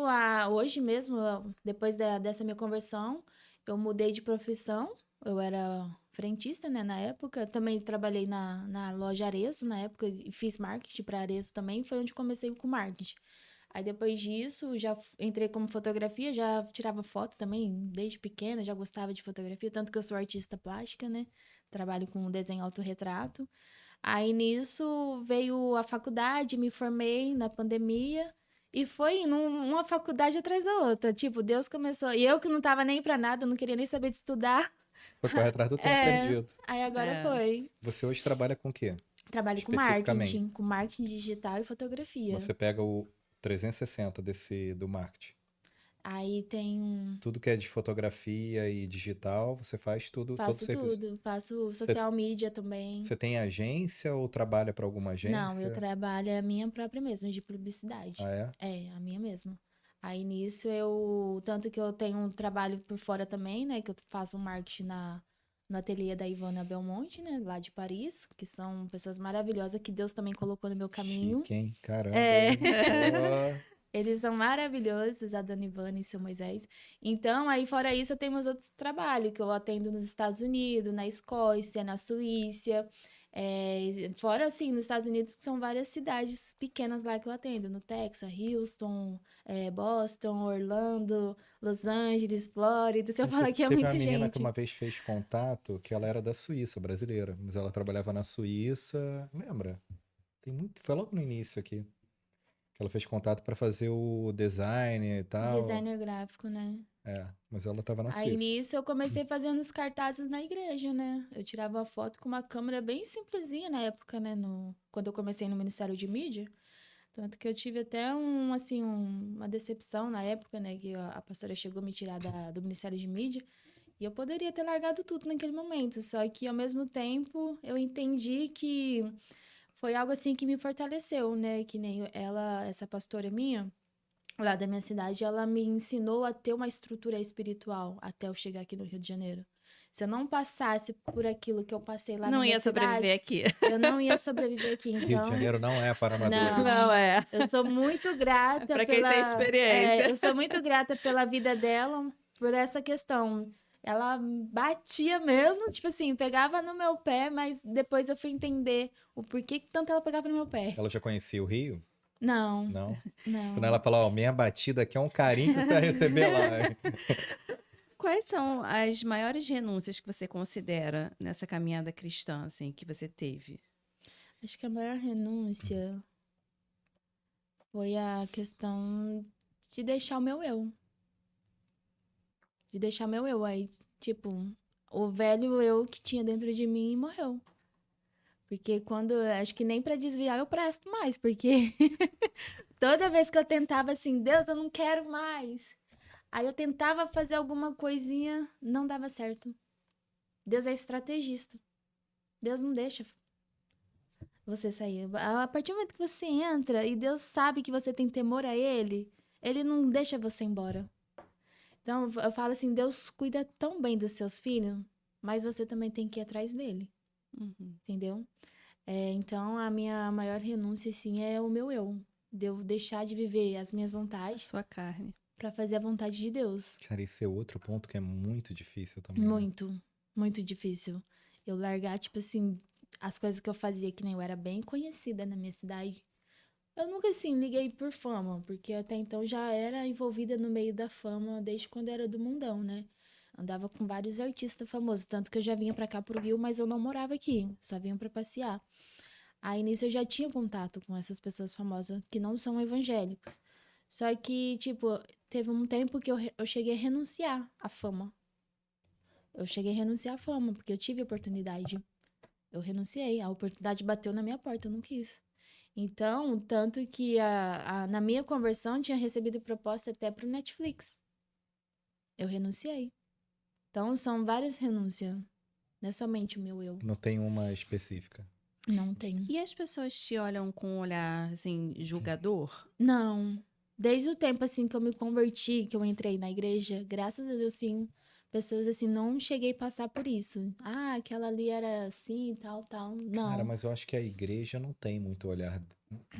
hoje mesmo, depois dessa minha conversão, eu mudei de profissão. Eu era frentista, né, na época. Também trabalhei na loja Arezzo, na época, e fiz marketing para Arezzo também. Foi onde comecei com marketing. Aí depois disso, já entrei como fotografia, já tirava foto também, desde pequena, já gostava de fotografia, tanto que eu sou artista plástica, né? Trabalho com desenho autorretrato. Aí nisso veio a faculdade, me formei na pandemia. E foi indo uma faculdade atrás da outra. Tipo, Deus começou. E eu que não tava nem pra nada, não queria nem saber de estudar. Foi correr atrás do tempo É, perdido. aí agora É. foi. Você hoje trabalha com o quê? Trabalho Especificamente. com marketing digital e fotografia. Você pega o 360 do marketing. Aí tem. Tudo que é de fotografia e digital, você faz tudo, todo Faço serviço. tudo. Faço social media também. Você tem agência ou trabalha para alguma agência? Não, eu trabalho a minha própria mesmo, de publicidade. Ah, é? É, a minha mesmo. Aí nisso tanto que eu tenho um trabalho por fora também, né? Que eu faço um marketing no ateliê da Ivana Belmonte, né? Lá de Paris, que são pessoas maravilhosas que Deus também colocou no meu caminho. Chique, hein? Caramba. É. Pô. Eles são maravilhosos, a Dona Ivana e o seu Moisés. Então, aí fora isso, eu tenho meus outros trabalhos, que eu atendo nos Estados Unidos, na Escócia, na Suíça. Fora, assim, nos Estados Unidos, que são várias cidades pequenas lá que eu atendo. No Texas, Houston, Boston, Orlando, Los Angeles, Flórida. Se eu falar que é Teve muita uma menina gente. que uma vez fez contato, que ela era da Suíça, brasileira, mas ela trabalhava na Suíça, lembra? Foi logo no início aqui, que ela fez contato para fazer o design e tal. Designer gráfico, né? Mas ela tava na Aí Suíça. nisso eu comecei fazendo os cartazes na igreja, né? Eu tirava foto com uma câmera bem simplesinha na época, né? Quando eu comecei no Ministério de Mídia. Tanto que eu tive até uma decepção na época, né? Que a pastora chegou a me tirar do Ministério de Mídia. E eu poderia ter largado tudo naquele momento. Só que, ao mesmo tempo, eu entendi que foi algo assim que me fortaleceu, né? Que nem essa pastora minha, lá da minha cidade, ela me ensinou a ter uma estrutura espiritual até eu chegar aqui no Rio de Janeiro. Se eu não passasse por aquilo que eu passei lá na Não minha ia sobreviver aqui. eu não ia sobreviver aqui. Rio de Então, Janeiro não é para amadores. Não. Não é. eu sou muito grata Pra quem pela... tem experiência. eu sou muito grata pela vida dela, por essa questão. Ela batia mesmo, tipo assim, pegava no meu pé, mas depois eu fui entender o porquê que tanto ela pegava no meu pé. Ela já conhecia o Rio? Não, Não. não. Senão ela fala, ó, minha batida aqui é um carinho que você vai receber lá. Quais são as maiores renúncias que você considera nessa caminhada cristã, assim, que você teve? Acho que a maior renúncia foi a questão de deixar o meu eu. De deixar meu eu. Aí, tipo, o velho eu que tinha dentro de mim morreu. Porque acho que nem pra desviar eu presto mais, porque toda vez que eu tentava assim, Deus, eu não quero mais. Aí eu tentava fazer alguma coisinha, não dava certo. Deus é estrategista. Deus não deixa você sair. A partir do momento que você entra e Deus sabe que você tem temor a Ele, Ele não deixa você embora. Então eu falo assim, Deus cuida tão bem dos seus filhos, mas você também tem que ir atrás dele. Uhum. Entendeu? Então, a minha maior renúncia, assim, é o meu eu. De eu deixar de viver as minhas A vontades sua carne. pra fazer a vontade de Deus. Cara, esse é outro ponto que é muito difícil também. Né? Muito, muito difícil. Eu largar, tipo assim, as coisas que eu fazia, que nem eu era bem conhecida na minha cidade. Eu nunca, assim, liguei por fama, porque até então já era envolvida no meio da fama desde quando era do mundão, né? Andava com vários artistas famosos, tanto que eu já vinha pra cá pro Rio, mas eu não morava aqui, só vinha pra passear. Aí nisso eu já tinha contato com essas pessoas famosas que não são evangélicos. Só que, tipo, teve um tempo que eu cheguei a renunciar à fama. Eu cheguei a renunciar à fama, porque eu tive oportunidade. Eu renunciei, a oportunidade bateu na minha porta, eu não quis. Então, tanto que na minha conversão tinha recebido proposta até pro Netflix. Eu renunciei. Então, são várias renúncias. Não é somente o meu eu. Não tem uma específica. Não tem. E as pessoas te olham com um olhar, assim, julgador? Não. Desde o tempo, assim, que eu me converti, que eu entrei na igreja, graças a Deus, sim, pessoas, assim, não cheguei a passar por isso. Ah, aquela ali era assim, tal, tal. Não. Cara, mas eu acho que a igreja não tem muito olhar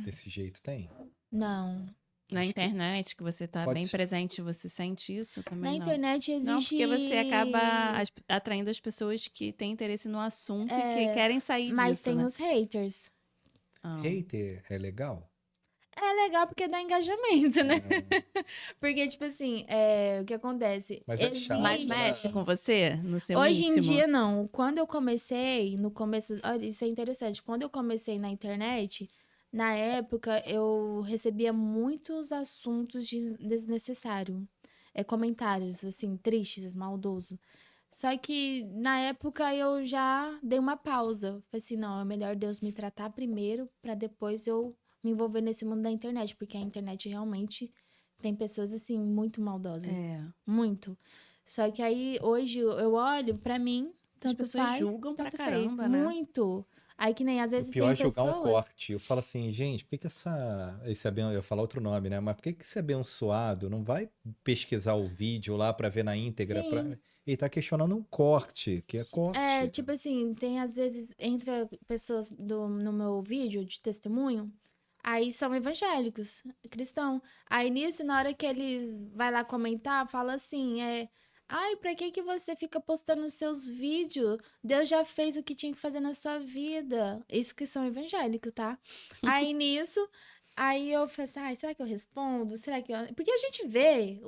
desse jeito, tem? Não. Na Acho que internet, que você tá pode bem ser. presente, você sente isso também? Na não? internet existe... Não, porque você acaba atraindo as pessoas que têm interesse no assunto e que querem sair Mas disso, tem né? os haters. Ah. Hater é legal? É legal porque dá engajamento, né? É, Porque, tipo assim, o que acontece? mas é chato, Mas Existe. né? mexe com você no seu Hoje em íntimo? dia, não. Quando eu comecei, no começo. Olha, isso é interessante. Quando eu comecei na internet, na época, eu recebia muitos assuntos desnecessários. Comentários, assim, tristes, maldosos. Só que na época eu já dei uma pausa. Falei assim, não, é melhor Deus me tratar primeiro pra depois eu me envolver nesse mundo da internet, porque a internet realmente tem pessoas assim muito maldosas, É. muito. Só que aí hoje eu olho pra mim, As tanto pessoas faz, julgam pra tanto fez, caramba, né? muito. Aí que nem às O vezes pior tem é julgar um pessoas, corte. Eu falo assim, gente, por que que eu ia falar outro nome, né? Mas por que que esse abençoado não vai pesquisar o vídeo lá pra ver na íntegra? sim, Ele tá questionando um corte, que é corte. tipo assim, tem às vezes entra pessoas no meu vídeo de testemunho. Aí são evangélicos, cristão. Aí nisso, na hora que eles vai lá comentar, fala assim, ai, pra que que você fica postando os seus vídeos? Deus já fez o que tinha que fazer na sua vida. Isso que são evangélicos, tá? Aí nisso, aí eu falei assim, ai, será que eu respondo? Será que eu... Porque a gente vê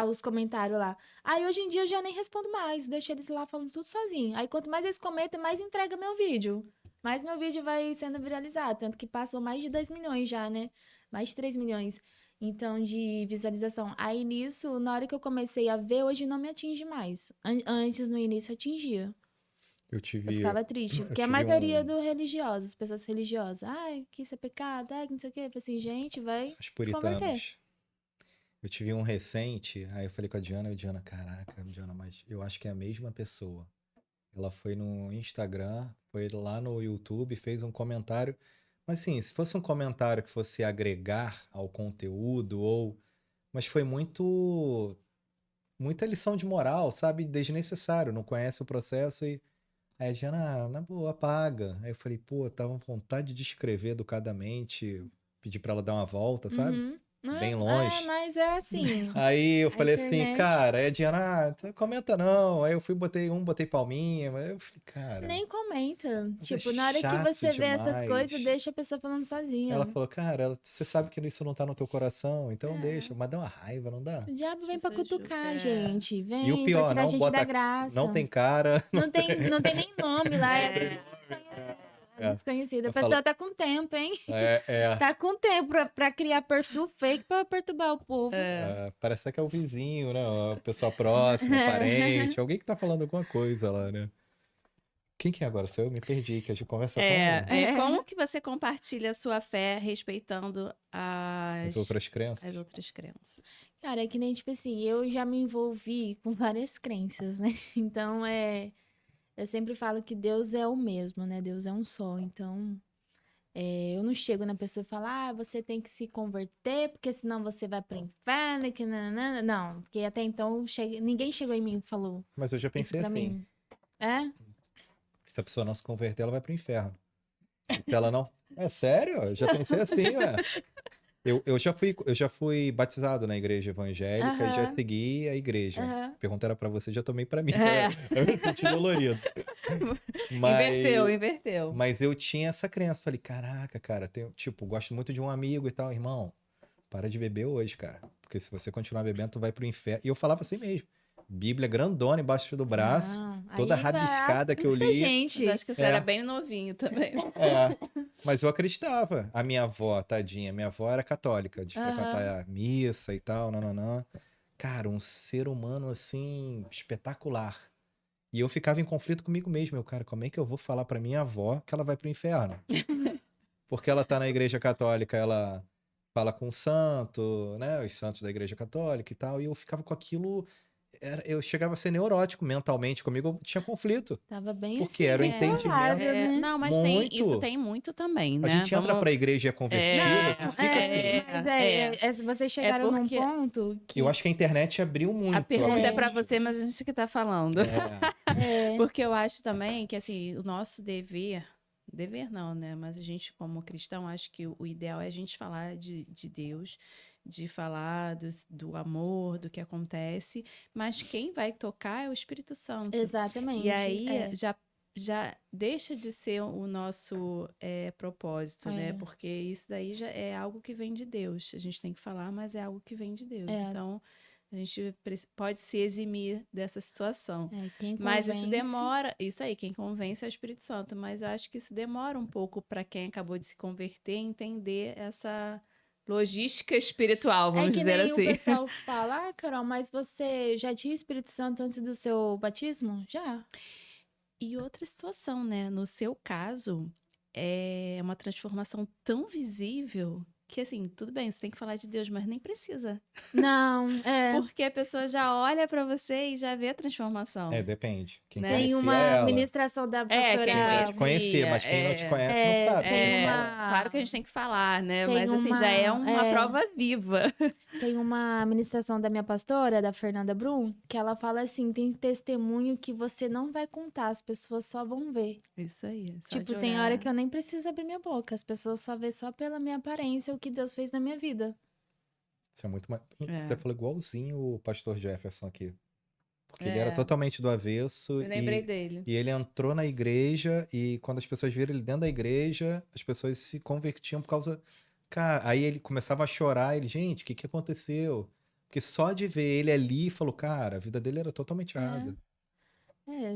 os comentários lá. Aí hoje em dia eu já nem respondo mais, deixo eles lá falando tudo sozinho. Aí quanto mais eles comentam, mais entrega meu vídeo. Mas meu vídeo vai sendo viralizado, tanto que passou mais de 2 milhões já, né? Mais de 3 milhões, então, de visualização. Aí, nisso, na hora que eu comecei a ver, hoje não me atinge mais. Antes, no início, atingia. Eu Eu tive, ficava triste, eu porque a tive maioria um, do religiosos, pessoas religiosas, ai, que isso é pecado, ai, que não sei o quê. Eu falei assim, gente, vai os se converter. puritanos. Eu tive um recente, aí eu falei com a Diana, e a Diana, caraca, Diana, mas eu acho que é a mesma pessoa. Ela foi no Instagram, foi lá no YouTube, fez um comentário. Mas assim, se fosse um comentário que fosse agregar ao conteúdo, mas foi muita lição de moral, sabe? Desnecessário, não conhece o processo e. Aí a Diana, na boa, apaga. Aí eu falei, pô, tava com vontade de escrever educadamente, pedir pra ela dar uma volta, sabe? Uhum. Bem longe. Mas é assim, Aí eu a falei assim, internet cara, aí a Diana, então comenta não. Aí eu fui, botei palminha, mas eu falei, cara, nem comenta. mas é Tipo, na hora que chato você vê essas coisas, demais. deixa a pessoa falando Ela sozinha. falou, cara, você sabe que isso não tá no teu coração, então deixa. É. Mas dá uma raiva, não dá? O diabo As vem pra pessoas julgam. cutucar, É. gente. E o Vem pra pior, tirar a não gente da bota, não graça. tem cara, não Não tem nem nome lá, não é tem É. desconhecido. É É, desconhecido. A eu falo, pessoa tá com tempo, hein? é, Tá com tempo pra criar perfil fake pra perturbar o povo. parece que é o vizinho, né? A pessoa próxima, o parente, alguém que tá falando alguma coisa lá, né? Quem que é agora? Sou eu? Me perdi, que a gente conversa tão Como que você compartilha a sua fé respeitando as outras crenças. as outras crenças? Cara, é que nem, tipo assim, eu já me envolvi com várias crenças, né? Então, eu sempre falo que Deus é o mesmo, né? Deus é um só. Então, eu não chego na pessoa e falo, você tem que se converter, porque senão você vai pro inferno, que nanana. Não, porque até então ninguém chegou em mim e falou Mas eu já isso pensei pra assim, mim. É? se a pessoa não se converter, ela vai pro inferno. E se ela não... É sério? Eu já pensei assim, ué. Eu já fui batizado na igreja evangélica e já Aham, segui a igreja. aham. Perguntaram pra você, já tomei pra mim. É. Eu me senti dolorido. Inverteu, Mas, inverteu. mas eu tinha essa crença. Falei, caraca, cara, tipo, gosto muito de um amigo e tal. Irmão, para de beber hoje, cara. Porque se você continuar bebendo, tu vai pro inferno. E eu falava assim mesmo. Bíblia grandona embaixo do braço, Não, toda aí vai rabiscada que eu muita li. Mas gente. acho que você É. era bem novinho também. É, mas eu acreditava. A minha avó, tadinha, minha avó era católica, de Aham. frequentar a missa e tal, nananã. Cara, um ser humano assim, espetacular. E eu ficava em conflito comigo mesmo. Cara, como é que eu vou falar pra minha avó que ela vai pro inferno? Porque ela tá na igreja católica, ela fala com o santo, né? Os santos da igreja católica e tal. E eu ficava com aquilo. Eu chegava a ser neurótico mentalmente comigo, eu tinha conflito. Tava bem Porque assim, era o bem entendimento. colado, né? Não, mas isso Muito. tem muito também, A né? gente entra pra igreja e é convertida, a gente fica assim. Mas vocês chegaram num porque ponto que Eu acho que a internet abriu a muito pergunta é pra mente. você, mas a gente que tá falando. É, Porque eu acho também que, assim, o nosso dever não, né? Mas a gente, como cristão, acho que o ideal é a gente falar de Deus, de falar do amor, do que acontece, mas quem vai tocar é o Espírito Santo. exatamente. E aí já deixa de ser o nosso propósito, né? É. Porque isso daí já é algo que vem de Deus. A gente tem que falar, mas é algo que vem de Deus. É. Então, a gente pode se eximir dessa situação. Quem Mas isso convence... demora, isso aí, quem convence é o Espírito Santo, mas eu acho que isso demora um pouco para quem acabou de se converter entender essa logística espiritual, vamos que dizer nem assim. o pessoal fala, Carol, mas você já tinha Espírito Santo antes do seu batismo? Já. E outra situação, né? No seu caso, é uma transformação tão visível que, assim, tudo bem, você tem que falar de Deus, mas nem precisa. Não, Porque a pessoa já olha para você e já vê a transformação. Depende. Quem Né? Tem conhecia uma ela. ministração da pastora... quem Quem te conhecer, mas quem não te conhece não sabe. tem Não uma- fala. Claro que a gente tem que falar, né? Tem Mas assim, já é uma- uma prova viva. Tem uma ministração da minha pastora, da Fernanda Brum, que ela fala assim, tem testemunho que você não vai contar, as pessoas só vão ver. Isso aí. Só Tipo, de tem olhar. hora que eu nem preciso abrir minha boca, as pessoas só vê só pela minha aparência o que Deus fez na minha vida. Isso é muito mais. É. Você falou igualzinho o pastor Jefferson aqui. Porque ele era É. totalmente do avesso. Eu lembrei dele. E ele entrou na igreja e quando as pessoas viram ele dentro da igreja, as pessoas se convertiam por causa... Cara, aí ele começava a chorar, ele, gente, o que aconteceu? Porque só de ver ele ali, falou, cara, a vida dele era totalmente errada.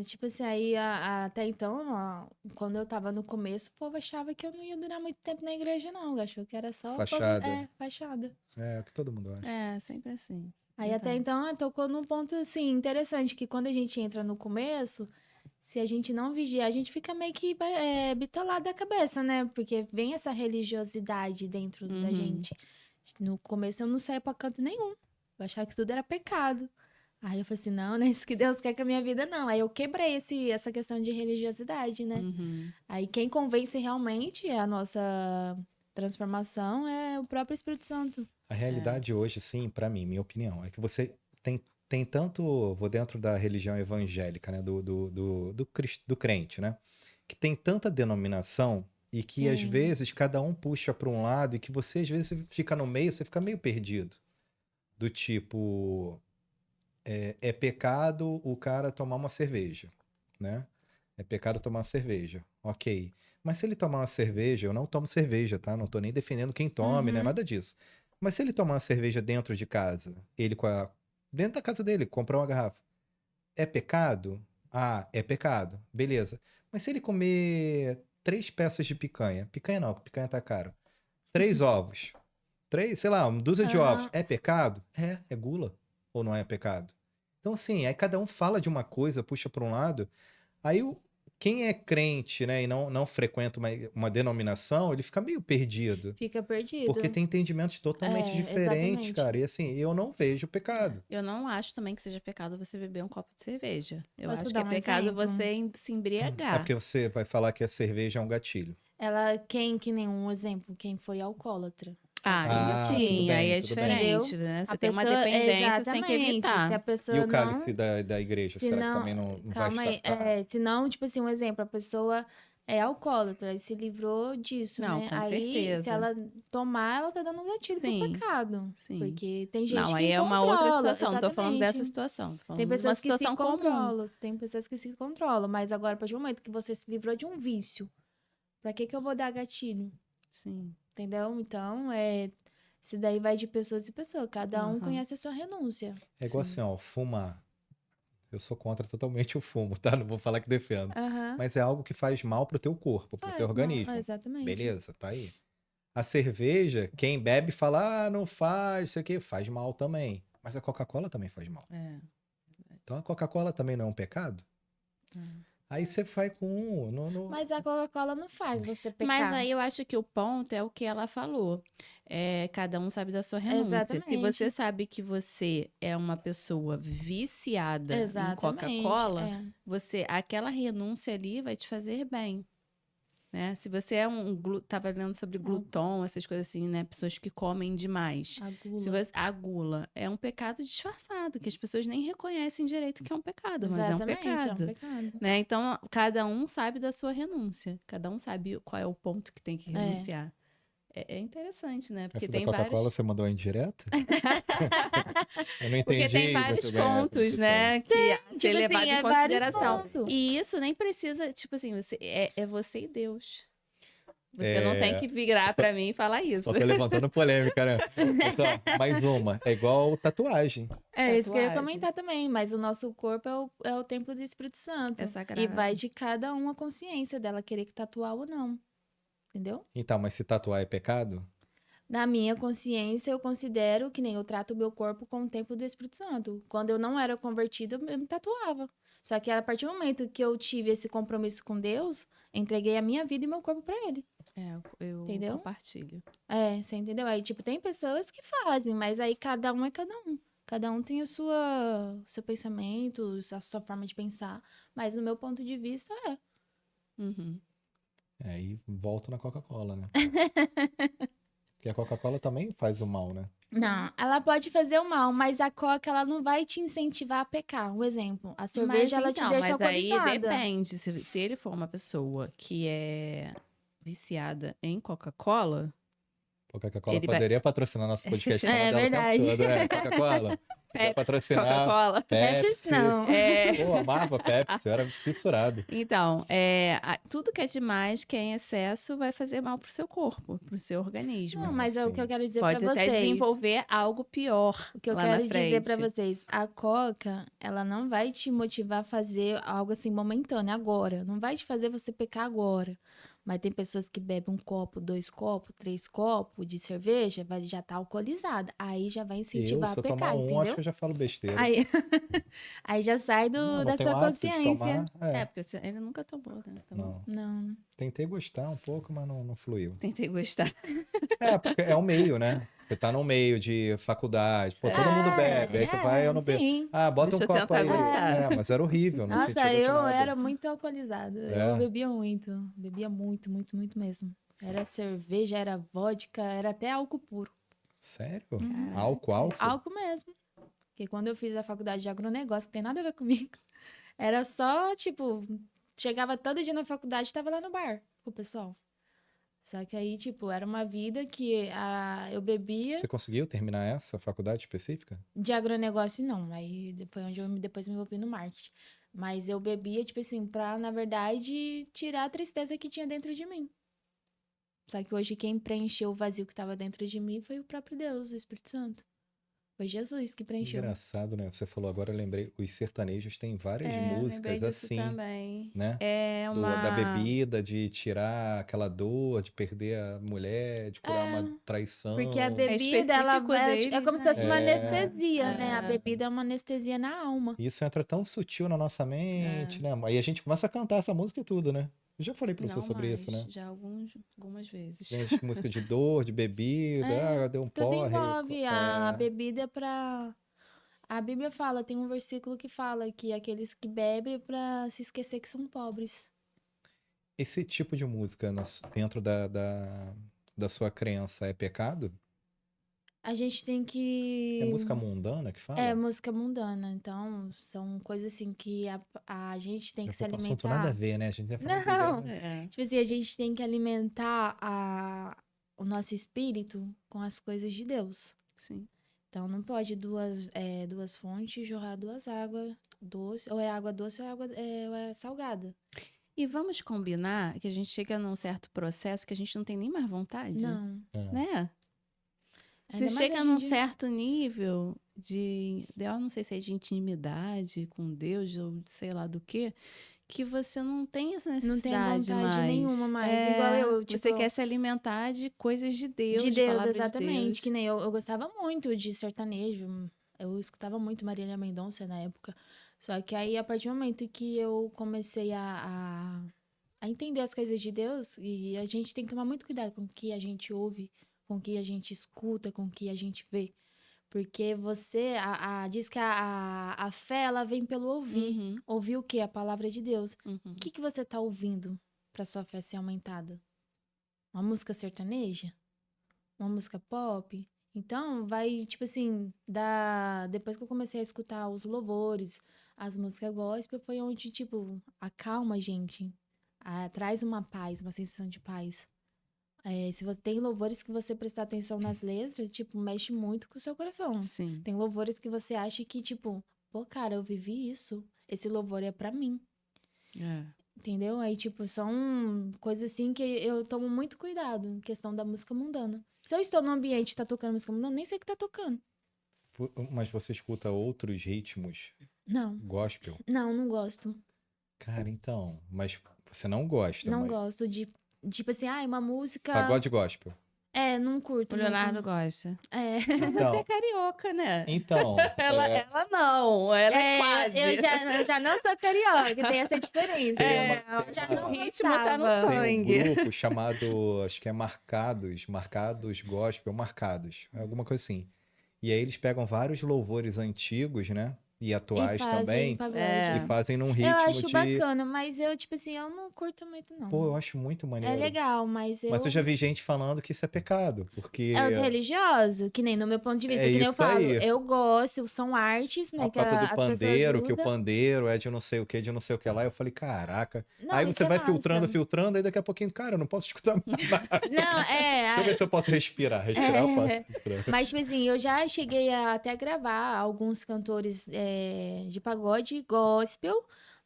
Tipo assim, aí até então, ó, quando eu tava no começo, o povo achava que eu não ia durar muito tempo na igreja, não. Achou que era só... Fachada. Fachada. É o que todo mundo acha. É, sempre assim. Aí até Verdade. então tocou num ponto assim interessante, que quando a gente entra no começo, se a gente não vigiar, a gente fica meio que bitolado da cabeça, né? Porque vem essa religiosidade dentro da Uhum. gente. No começo eu não saía pra canto nenhum. Eu achava que tudo era pecado. Aí eu falei assim, não é isso que Deus quer com a minha vida, não. Aí eu quebrei essa questão de religiosidade, né? Uhum. Aí quem convence realmente a nossa transformação é o próprio Espírito Santo. A realidade hoje, sim, pra mim, minha opinião, é que você tem tanto, vou dentro da religião evangélica, né, do crente, né, que tem tanta denominação e que às Sim. vezes cada um puxa para um lado e que você às vezes fica no meio, você fica meio perdido. Do tipo, é pecado o cara tomar uma cerveja, né? É pecado tomar uma cerveja, ok. Mas se ele tomar uma cerveja, eu não tomo cerveja, tá? Não tô nem defendendo quem tome, né? Uhum. Nada disso. Mas se ele tomar uma cerveja dentro de casa, dentro da casa dele, comprar uma garrafa, é pecado? Ah, é pecado. Beleza. Mas se ele comer 3 peças de picanha não, porque picanha tá caro. 3 ovos. 3, sei lá, uma dúzia de ovos. Aham. É pecado? É gula. Ou não é pecado? Então, assim, aí cada um fala de uma coisa, puxa para um lado. Aí quem é crente, né, e não frequenta uma denominação, ele fica meio perdido. Fica perdido. Porque tem entendimentos totalmente diferentes, exatamente. cara. E assim, eu não vejo pecado. Eu não acho também que seja pecado você beber um copo de cerveja. Eu Posso acho que dar é um pecado exemplo? você se É embriagar. porque você vai falar que a cerveja é um gatilho. Que nem um exemplo, quem foi alcoólatra. Ah, tudo sim, bem, aí é tudo bem. diferente, né? Você A tem uma pessoa- dependência, você tem que exatamente, evitar. Se a E pessoa o cálice não... da igreja, se será que não- também não vai Calma aí. estar? Se não, tipo assim, um exemplo, a pessoa é alcoólatra e se livrou disso, Não, né? com Aí, certeza. se ela tomar, ela tá dando um gatilho pro Sim, pecado. sim. Porque tem gente Não, que aí é uma outra controla, situação. Não tô falando dessa exatamente. situação. Tô falando Tem de uma pessoas que se situação comum. controlam, tem pessoas que se controlam, mas agora, a partir do momento que você se livrou de um vício, pra que eu vou dar gatilho? Sim. Entendeu? Então, isso daí vai de pessoas e pessoas. Cada um Aham. conhece a sua renúncia. É igual Sim. assim, ó, fumar. Eu sou contra totalmente o fumo, tá? Não vou falar que defendo. Aham. Mas é algo que faz mal pro teu corpo, pro teu organismo. Exatamente. Beleza, tá aí. A cerveja, quem bebe fala, não faz, isso aqui, faz mal também. Mas a Coca-Cola também faz mal. É. Então a Coca-Cola também não é um pecado? Aí você vai com Mas a Coca-Cola não faz você pecar. Mas aí eu acho que o ponto é o que ela falou. Cada um sabe da sua renúncia. Se Exatamente. você sabe que você é uma pessoa viciada em Exatamente. Coca-Cola, aquela renúncia ali vai te fazer bem. Né? Se você é tava lendo sobre glúton, essas coisas assim, né? Pessoas que comem demais. A gula é um pecado disfarçado, que as pessoas nem reconhecem direito que é um pecado, mas é um Exatamente, pecado. é um pecado. Né? Então, cada um sabe da sua renúncia. Cada um sabe qual é o ponto que tem que renunciar. É interessante, né? Porque Essa da tem Coca-Cola vários. você mandou indireta? Eu não Porque entendi tem vários muito bem a pontos, profissão. né? Que a ser Tipo levado assim, em é vários consideração. pontos. E isso nem precisa, tipo assim, é você e Deus. Você não tem É, que virar só, pra mim e falar isso. só tô levantando polêmica, né? Mas, ó, mais uma. É igual tatuagem. É isso que eu ia Tatuagem. comentar também, mas o nosso corpo é o templo do Espírito Santo. É E sagrado. vai de cada um a consciência dela querer que tatuar ou não. Entendeu? Então, mas se tatuar é pecado? Na minha consciência, eu considero que nem eu trato o meu corpo como o templo do Espírito Santo. Quando eu não era convertida, eu me tatuava. Só que a partir do momento que eu tive esse compromisso com Deus, entreguei a minha vida e meu corpo pra Ele. É, eu Entendeu? compartilho. É, você entendeu? Aí, tipo, tem pessoas que fazem, mas aí cada um é cada um. Cada um tem seu pensamento, a sua forma de pensar. Mas no meu ponto de vista, é. Uhum. Aí volto na Coca-Cola, né? Porque a Coca-Cola também faz o mal, né? Não, ela pode fazer o mal, mas a coca, ela não vai te incentivar a pecar. Um exemplo, a cerveja, ela te deixa mas aí alcoolizada. depende. Se ele for uma pessoa que é viciada em Coca-Cola, A Coca-Cola Ele vai- poderia patrocinar nosso podcast É falando dela verdade. o tempo todo. É, Coca-Cola. Se quiser Pepsi, patrocinar Coca-Cola. Pepsi, não. É, Pô, amava Pepsi, eu era fissurado. então, tudo que é demais, que é em excesso, vai fazer mal pro seu corpo, pro seu organismo. Não, mas é o Assim, que eu quero dizer Pode pra até vocês. desenvolver algo pior O que eu lá na quero dizer pra frente. vocês, a coca, ela não vai te motivar a fazer algo assim momentâneo agora. Não vai te fazer você pecar agora. Mas tem pessoas que bebem 1 copo, 2 copos, 3 copos de cerveja, já tá alcoolizada. Aí já vai eu, incentivar se a eu tomar pecar, um, acho entendeu? que eu já falo besteira. Aí, aí já sai Não da tenho sua hábito de consciência. tomar. É, Porque ele nunca tomou, né? Então, não. Não. Tentei gostar um pouco, mas não fluiu. tentei gostar. É, porque é um meio, né? Você tá num meio de faculdade. Pô, todo mundo bebe. Aí tu vai, eu não bebo. sim. Ah, bota Deixa um eu copo tentar aí. gostar. É, mas era horrível, não sentia Nossa, gosto de eu nada. era muito alcoolizada. É. Eu bebia muito. Bebia muito, muito, muito mesmo. Era cerveja, era vodka, era até álcool puro. Sério? Uhum. Álcool? Álcool mesmo. Porque quando eu fiz a faculdade de agronegócio, não tem nada a ver comigo. Era só, tipo, chegava todo dia na faculdade e tava lá no bar com o pessoal. Só que aí, tipo, era uma vida que eu bebia Você conseguiu terminar essa faculdade específica? de agronegócio, não. Aí foi onde eu depois me envolvi no marketing. Mas eu bebia, tipo assim, pra, na verdade, tirar a tristeza que tinha dentro de mim. Só que hoje quem preencheu o vazio que estava dentro de mim foi o próprio Deus, o Espírito Santo. Foi Jesus que preencheu. Engraçado, né? Você falou agora, eu lembrei, os sertanejos têm várias Lembrei músicas disso assim, também. né? É Da bebida, de tirar aquela dor, de perder a mulher, de curar uma traição. Porque a bebida, específico ela é deles, como se né? fosse uma É. anestesia, né? A É. bebida é uma anestesia na alma. Isso entra tão sutil na nossa mente, É. né? Aí a gente começa a cantar essa música e tudo, né? Eu já falei pra você Não sobre mais, isso, né? já algumas vezes. Tem as músicas de dor, de bebida, deu um Tudo porre. envolve a é. bebida pra... A Bíblia fala, tem um versículo que fala que aqueles que bebem é pra se esquecer que são pobres. Esse tipo de música dentro da sua crença é pecado? A gente tem É que... música mundana que fala? É música mundana, então são coisas assim que a gente tem que se Já foi pra assunto nada a alimentar. ver, né? A gente ia falar Não! besteira, É. Tipo assim, a gente tem que alimentar o nosso espírito com as coisas de Deus. Sim. Então não pode duas fontes jorrar 2 águas doce, ou é água doce ou é salgada. E vamos combinar que a gente chega num certo processo que a gente não tem nem mais vontade, Não. né? Você Ainda mais chega hoje em num dia. certo nível eu não sei se é de intimidade com Deus ou sei lá do que você não tem essa Não tem necessidade vontade mais. nenhuma mais. Igual eu, tipo, Você quer se alimentar de coisas de Deus, de Deus, palavras exatamente. de Deus. Que nem eu gostava muito de sertanejo. Eu escutava muito Marília Mendonça na época. Só que aí, a partir do momento que eu comecei a entender as coisas de Deus, e a gente tem que tomar muito cuidado com o que a gente ouve, com o que a gente escuta, com o que a gente vê. Porque diz que a fé, ela vem pelo ouvir. Uhum, Ouvir o quê? A palavra de Deus. uhum. O que você tá ouvindo pra sua fé ser aumentada? Uma música sertaneja? Uma música pop? Então, vai, tipo assim, depois que eu comecei a escutar os louvores, as músicas gospel, foi onde, tipo, acalma a gente. Traz uma paz, uma sensação de paz. Se você tem louvores que você prestar atenção nas letras, tipo, mexe muito com o seu coração. Sim. Tem louvores que você acha que, tipo, pô, cara, eu vivi isso. Esse louvor é pra mim. É. Entendeu? Aí, tipo, são coisas assim que eu tomo muito cuidado em questão da música mundana. Se eu estou num ambiente e tá tocando música mundana, nem sei o que tá tocando. Mas você escuta outros ritmos Não, gospel? não gosto. Cara, então, mas você não gosta, Não mas gosto de, tipo assim, uma música... pagode gospel. Não curto O Leonardo muito. gosta. É. Você é Então, carioca, né? então, Ela não, ela é quase. Eu já não sou carioca, tem essa diferença. Tem É, Já o não ritmo tá no gostava. tem um sangue. grupo chamado, acho que é Marcados Gospel, Marcados, alguma coisa assim. E aí eles pegam vários louvores antigos, né? E E atuais fazem também, pagode. É. e fazem num Eu ritmo acho de. bacana, mas eu, tipo assim, eu não curto muito, não. Pô, eu acho muito É maneiro. legal, mas Mas eu já vi gente falando que isso é pecado, porque É os religiosos, que nem no meu ponto de vista, é que nem eu isso falo, aí. eu gosto, são artes, né, Por que causa do as pessoas pandeiro, que o usam. pandeiro é de não sei o que, de não sei o que lá. Eu falei, caraca. Não, Aí isso você é vai massa. filtrando, aí daqui a pouquinho, cara, eu não posso escutar mais nada. Não, Deixa eu ver se eu posso respirar. Respirar eu posso. Mas, tipo assim, eu já cheguei a até gravar alguns cantores de pagode gospel,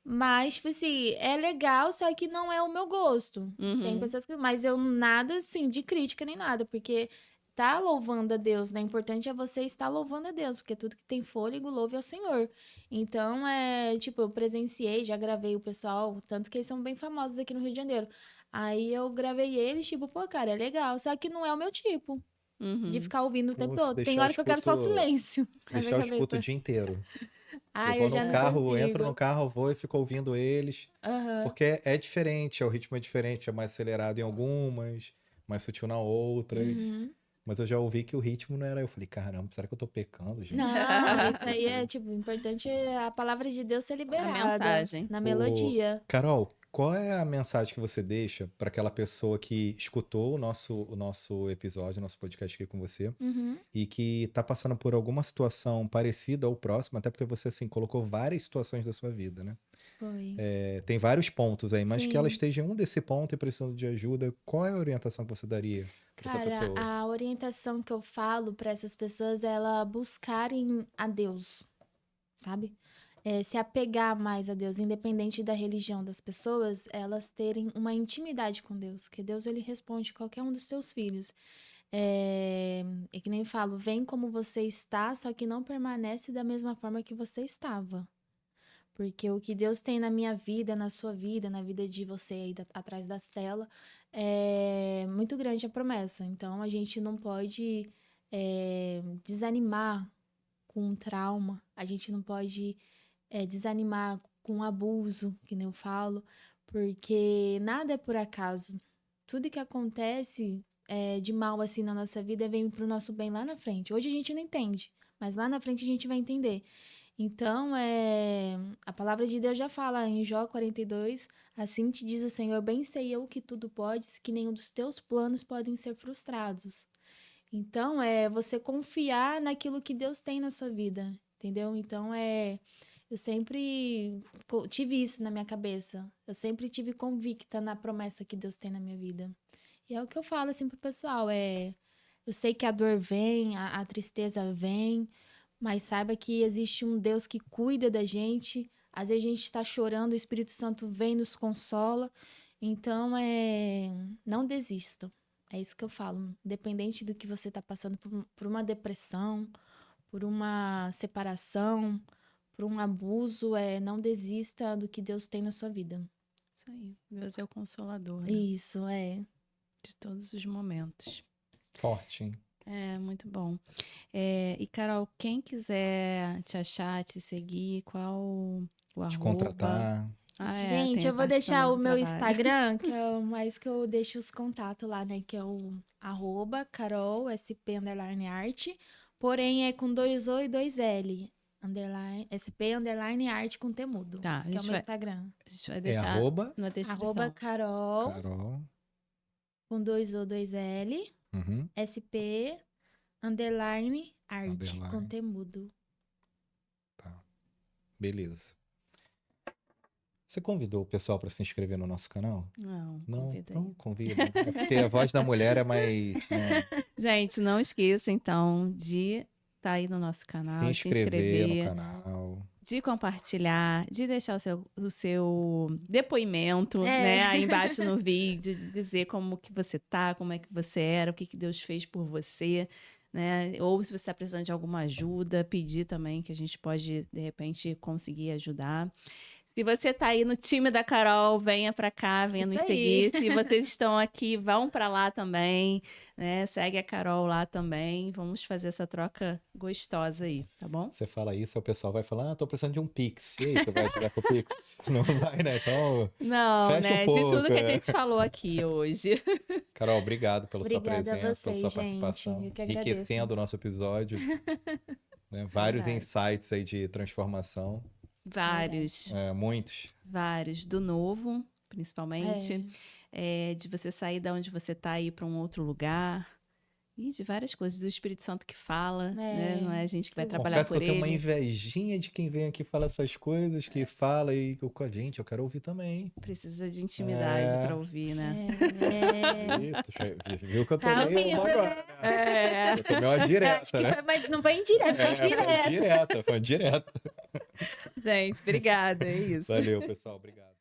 mas, tipo assim, é legal, só que não é o meu gosto. Tem Uhum. pessoas que... Mas eu nada, assim, de crítica nem nada, porque tá louvando a Deus, né? O importante é você estar louvando a Deus, porque tudo que tem fôlego, louve ao Senhor. Então, tipo, eu presenciei, já gravei o pessoal, tanto que eles são bem famosos aqui no Rio de Janeiro. Aí eu gravei eles, tipo, pô, cara, é legal, só que não é o meu tipo de Uhum. ficar ouvindo o tempo Pô, se todo. Tem deixar eu hora que eu quero só silêncio na minha deixar eu escuto o cabeça. dia inteiro. Eu Ai, vou eu no já não carro, entro no consigo. carro, vou e fico ouvindo eles. Aham. Porque é diferente, o ritmo é diferente, é mais acelerado em algumas, mais sutil na outras. Uhum. Mas eu já ouvi que o ritmo não era. Eu falei, caramba, será que eu tô pecando, gente? Não, isso aí é, tipo, importante é a palavra de Deus ser A liberada mensagem. na Ô, melodia. Carol, qual é a mensagem que você deixa para aquela pessoa que escutou o nosso episódio, nosso podcast aqui com você, Uhum. e que está passando por alguma situação parecida ou próxima, até porque você, assim, colocou várias situações da sua vida, né? Foi. Tem vários pontos aí, mas que ela Sim. esteja em um desse ponto e precisando de ajuda, qual é a orientação que você daria para essa Cara, pessoa? a orientação que eu falo para essas pessoas é ela buscarem a Deus, sabe? Se apegar mais a Deus, independente da religião das pessoas, elas terem uma intimidade com Deus, que Deus ele responde qualquer um dos seus filhos. É que nem eu falo, vem como você está, só que não permanece da mesma forma que você estava. Porque o que Deus tem na minha vida, na sua vida, na vida de você aí atrás das telas, é muito grande a promessa. Então a gente não pode desanimar com um trauma, a gente não pode desanimar com abuso, que nem eu falo, porque nada é por acaso. Tudo que acontece de mal assim na nossa vida vem pro nosso bem lá na frente. Hoje a gente não entende, mas lá na frente a gente vai entender. Então, a palavra de Deus já fala em Jó 42, assim te diz o Senhor, bem sei eu que tudo podes, que nenhum dos teus planos podem ser frustrados. Então, você confiar naquilo que Deus tem na sua vida, entendeu? Então, eu sempre tive isso na minha cabeça. Eu sempre tive convicta na promessa que Deus tem na minha vida. E é o que eu falo assim pro pessoal, eu sei que a dor vem, a tristeza vem, mas saiba que existe um Deus que cuida da gente. Às vezes a gente está chorando, o Espírito Santo vem e nos consola. Então, não desista. É isso que eu falo. Independente do que você está passando por uma depressão, por uma separação, por um abuso, não desista do que Deus tem na sua vida. Isso aí. Deus é o consolador, né? Isso, De todos os momentos. Forte, hein? É, muito bom. E, Carol, quem quiser te achar, te seguir, qual o Te arroba? contratar. Gente, tem a eu vou parte deixar também o do meu trabalho. Instagram, que é o mais que eu deixo os contatos lá, né? Que é o @carolsp_arte. Porém, é com 2 O e 2 L. _SP_arte com temudo. Tá, Que é o meu Instagram. a gente vai É deixar arroba, na descrição. @carol Carol. com 2 O, 2 L. Uhum. SP_arte Underline. com temudo. Tá. Beleza. Você convidou o pessoal para se inscrever no nosso canal? Não, Não? convidei. Então convida. É porque a voz da mulher é mais, né, Gente, não esqueça, então, de estar aí no nosso se canal, se inscrever no inscrever, canal. de compartilhar, de deixar o seu depoimento, É. né, aí embaixo no vídeo, de dizer como que você tá, como é que você era, o que que Deus fez por você, né? Ou se você está precisando de alguma ajuda, pedir também que a gente pode, de repente, conseguir ajudar. Se você tá aí no time da Carol, venha pra cá, venha nos Isso seguir. aí. Se vocês estão aqui, vão pra lá também, né? Segue a Carol lá também. Vamos fazer essa troca gostosa aí, tá bom? Você fala isso, aí o pessoal vai falar, tô precisando de um Pix. E aí, você vai jogar com o Pix? Não vai, né? Então, Não, fecha né? um De pouco, tudo que a é. gente falou aqui hoje. Carol, obrigado pela sua Obrigada a presença, pela sua vocês, gente. participação, Eu que agradeço. enriquecendo o nosso episódio, né? Vários Verdade. insights aí de transformação, Vários, muitos. vários. Do novo, principalmente. De você sair da onde você tá e ir pra um outro lugar. E de várias coisas. Do Espírito Santo que fala, né? Não é a gente que vai Tudo. trabalhar Confesso que por eu tenho uma ele. invejinha de quem vem aqui falar essas coisas, que fala e eu com a gente, eu quero ouvir também. Precisa de intimidade É. pra ouvir, né? Ih, tu já viu que eu Tá tomei uma ouvindo, agora, né? É. Eu tomei uma Acho direta, que né? foi, mas não foi indireto, foi Foi direto. direta, foi direta. Gente, obrigada. É isso. Valeu, pessoal, obrigado.